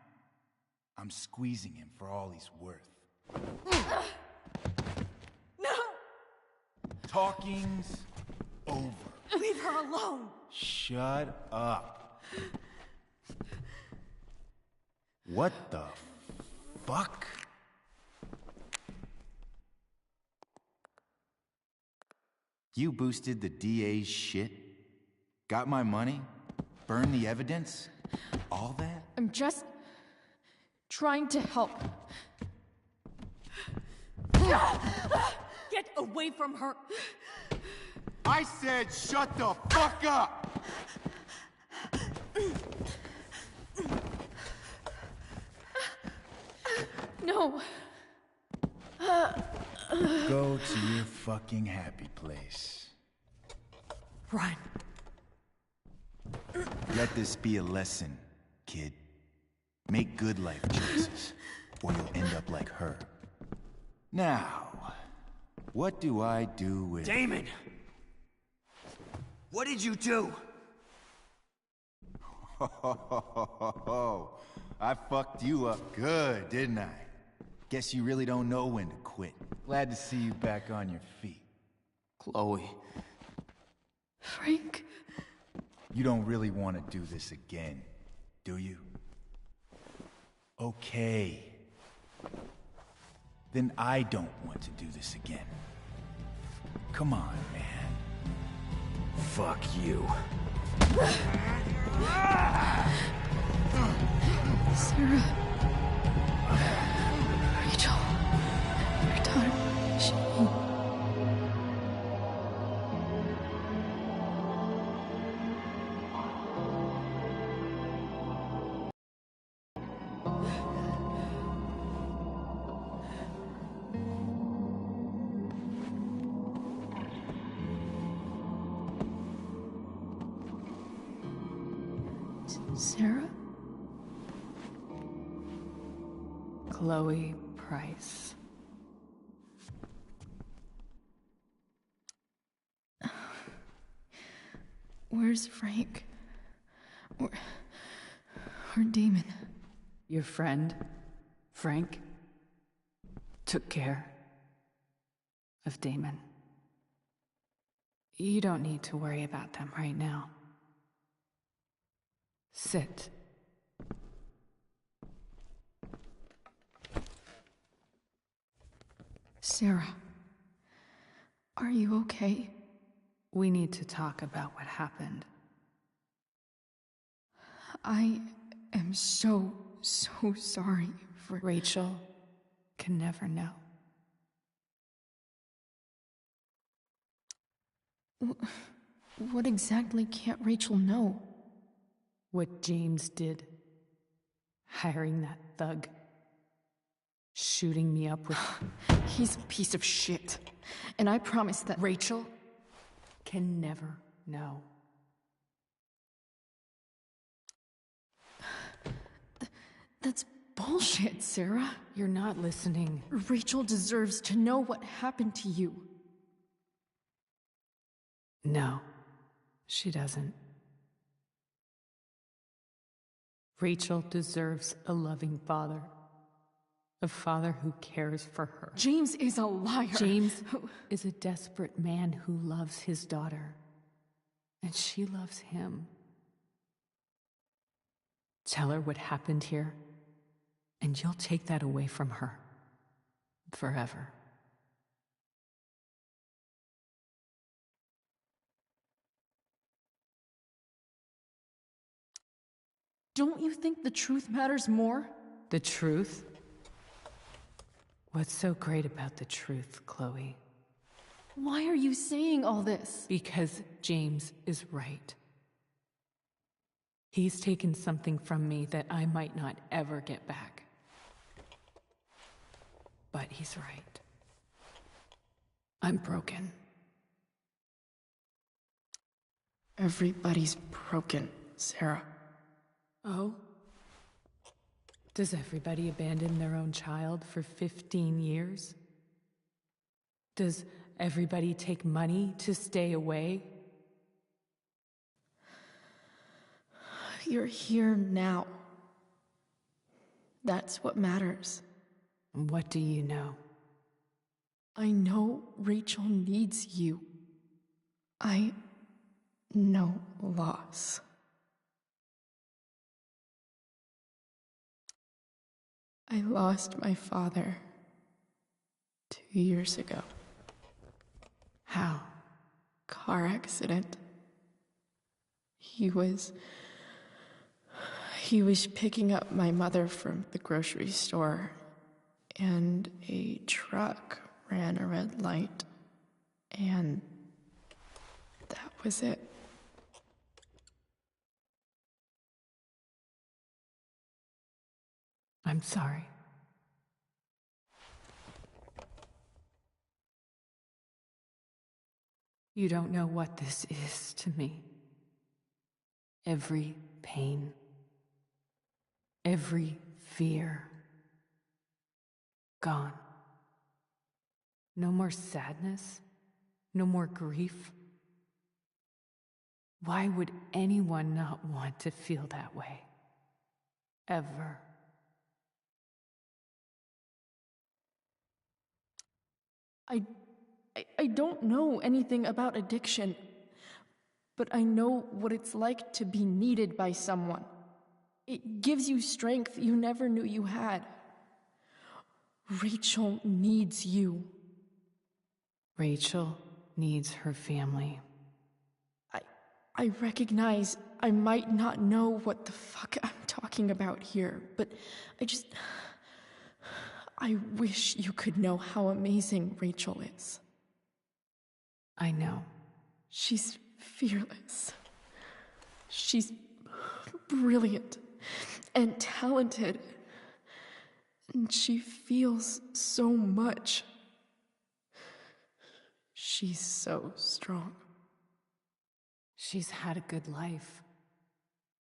I'm squeezing him for all he's worth. No! Talking's over. Leave her alone! Shut up. What the fuck? You boosted the DA's shit? Got my money? Burned the evidence? All that? I'm just trying to help. Get away from her! I said shut the fuck up! No. Go to your fucking happy place. Run. Let this be a lesson, kid. Make good life choices, or you'll end up like her. Now, what do I do with... Damon! What did you do? I fucked you up good, didn't I? Guess you really don't know when to quit. Glad to see you back on your feet. Chloe. Frank. You don't really want to do this again, do you? Okay. Then I don't want to do this again. Come on, man. Fuck you. Sarah. Rachel. Your daughter. She... Sarah? Chloe Price. Where's Frank? Or Damon? Your friend, Frank, took care of Damon. You don't need to worry about them right now. Sit. Sarah, are you okay? We need to talk about what happened. I am so sorry for... Rachel can never know. What exactly can't Rachel know? What James did. Hiring that thug. Shooting me up with... He's a piece of shit. And I promise that... Rachel can never know. That's bullshit, Sarah. You're not listening. Rachel deserves to know what happened to you. No, she doesn't. Rachel deserves a loving father. A father who cares for her. James is a liar. James is a desperate man who loves his daughter. And she loves him. Tell her what happened here, and you'll take that away from her. Forever. Don't you think the truth matters more? The truth? What's so great about the truth, Chloe? Why are you saying all this? Because James is right. He's taken something from me that I might not ever get back. But he's right. I'm broken. Everybody's broken, Sarah. Oh? Does everybody abandon their own child for 15 years? Does everybody take money to stay away? You're here now. That's what matters. What do you know? I know Rachel needs you. I know loss. I lost my father 2 years ago. How? Car accident. He was picking up my mother from the grocery store, and a truck ran a red light, and that was it. I'm sorry. You don't know what this is to me. Every pain, every fear, gone. No more sadness, no more grief. Why would anyone not want to feel that way? Ever. I don't know anything about addiction, but I know what it's like to be needed by someone. It gives you strength you never knew you had. Rachel needs you. Rachel needs her family. I recognize I might not know what the fuck I'm talking about here, but I wish you could know how amazing Rachel is. I know. She's fearless. She's brilliant and talented. And she feels so much. She's so strong. She's had a good life.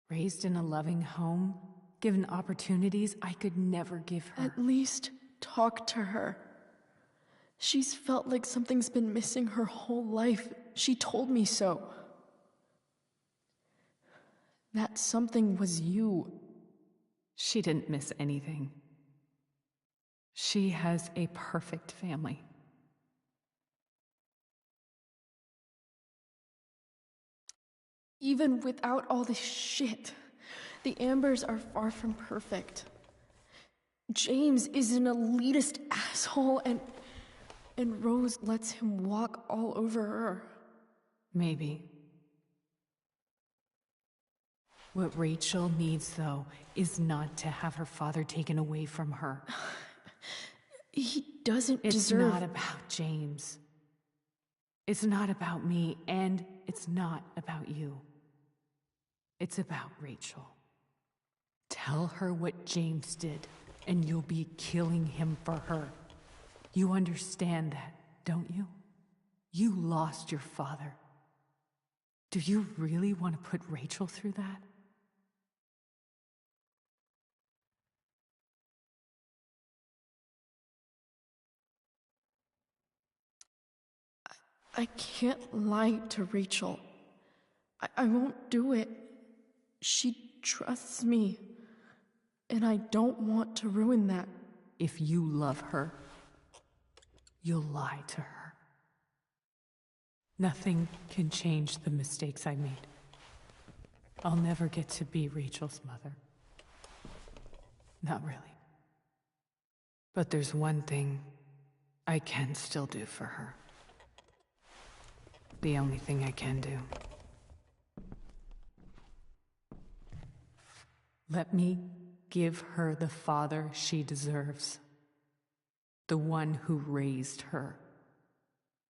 Raised in a loving home, given opportunities I could never give her. At least talk to her. She's felt like something's been missing her whole life. She told me so. That something was you. She didn't miss anything. She has a perfect family. Even without all this shit, the Ambers are far from perfect. James is an elitist asshole, and Rose lets him walk all over her. Maybe. What Rachel needs, though, is not to have her father taken away from her. He doesn't It's deserve... not about James. It's not about me, and it's not about you. It's about Rachel. Tell her what James did, and you'll be killing him for her. You understand that, don't you? You lost your father. Do you really want to put Rachel through that? I can't lie to Rachel. I won't do it. She trusts me, and I don't want to ruin that. If you love her, you'll lie to her. Nothing can change the mistakes I made. I'll never get to be Rachel's mother. Not really. But there's one thing I can still do for her. The only thing I can do. Let me give her the father she deserves. The one who raised her,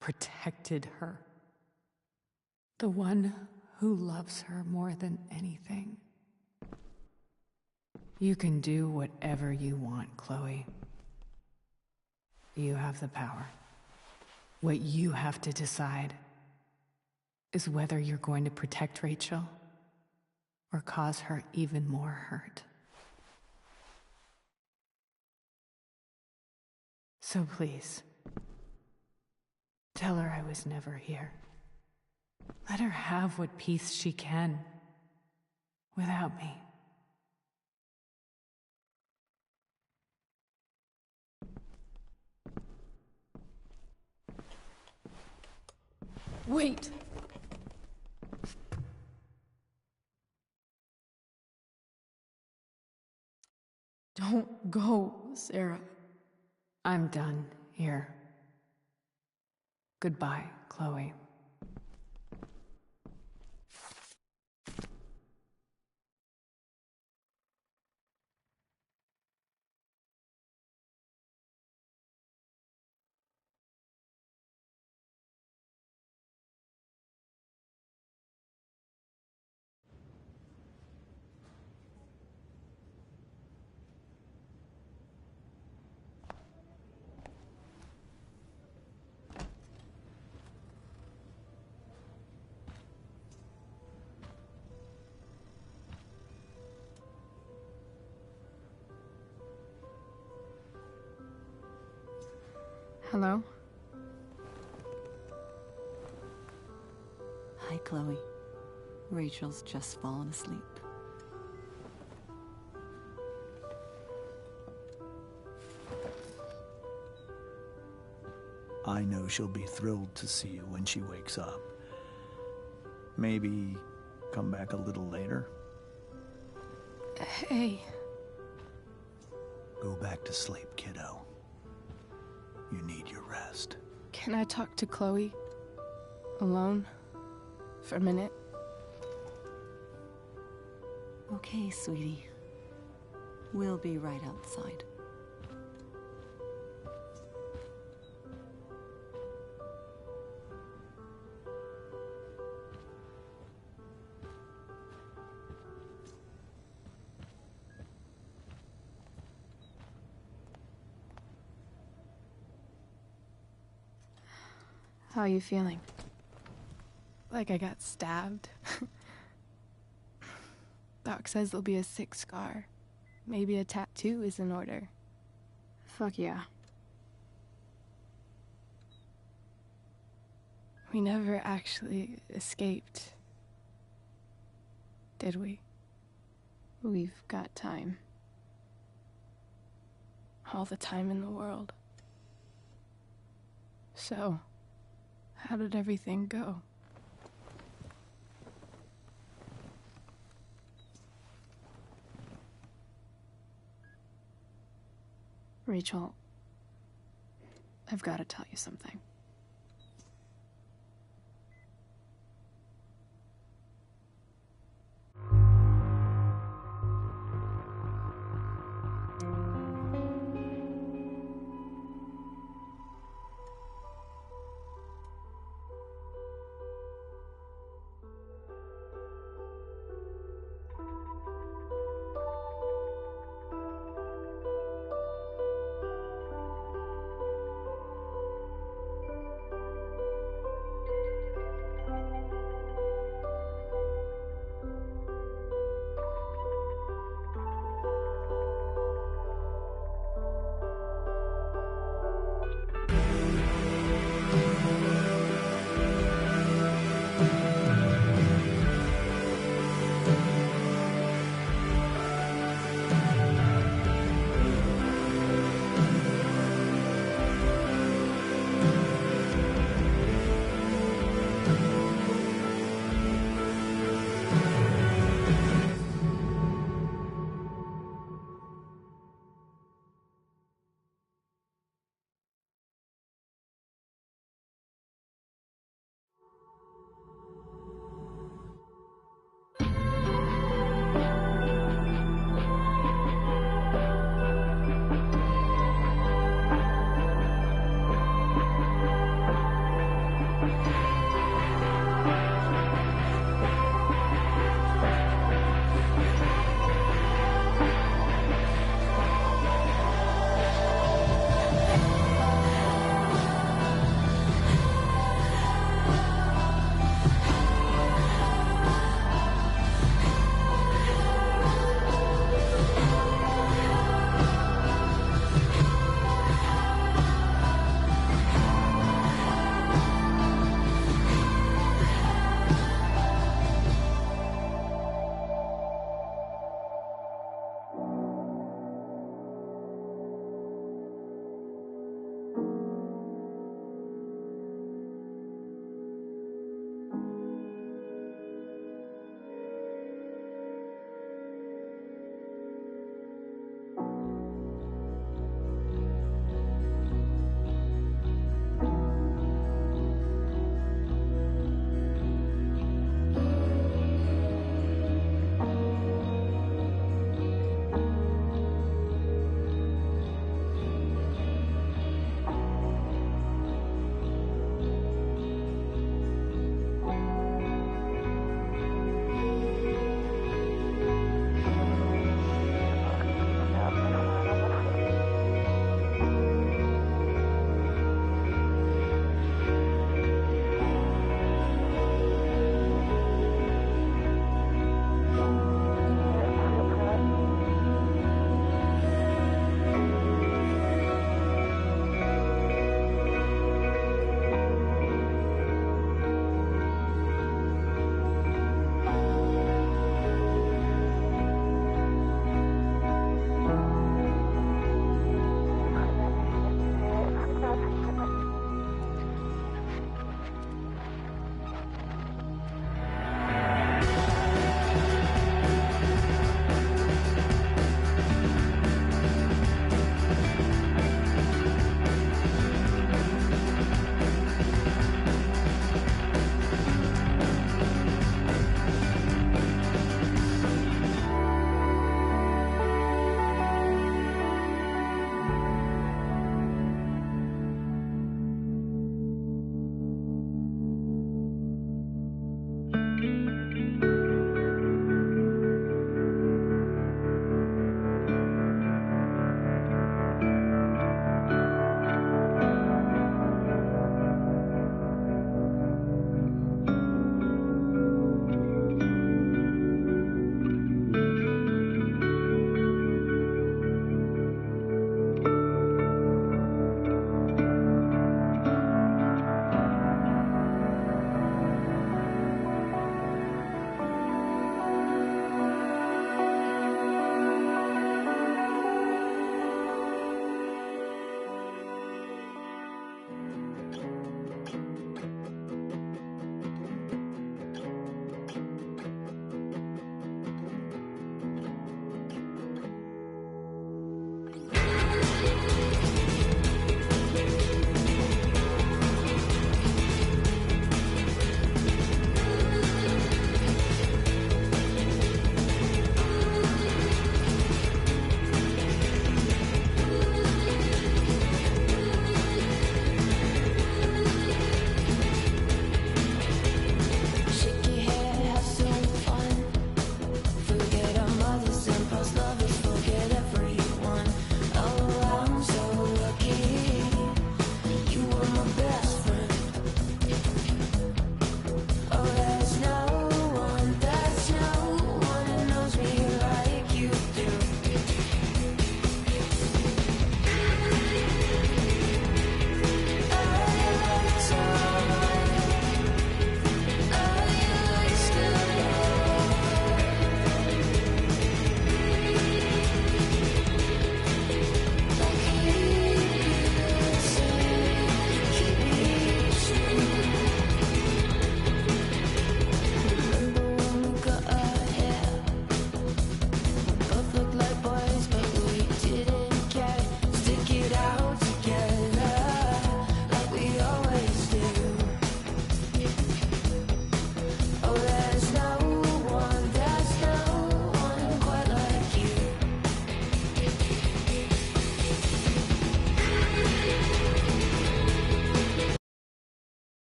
protected her. The one who loves her more than anything. You can do whatever you want, Chloe. You have the power. What you have to decide is whether you're going to protect Rachel or cause her even more hurt. So please, tell her I was never here. Let her have what peace she can without me. Wait! Don't go, Sarah. I'm done here. Goodbye, Chloe. Hello? Hi, Chloe. Rachel's just fallen asleep. I know she'll be thrilled to see you when she wakes up. Maybe come back a little later? Hey. Go back to sleep, kiddo. You need your rest. Can I talk to Chloe? Alone? For a minute? Okay, sweetie. We'll be right outside. How are you feeling? Like I got stabbed? Doc says there'll be a sick scar. Maybe a tattoo is in order. Fuck yeah. We never actually escaped, did we? We've got time. All the time in the world. So, how did everything go? Rachel, I've got to tell you something.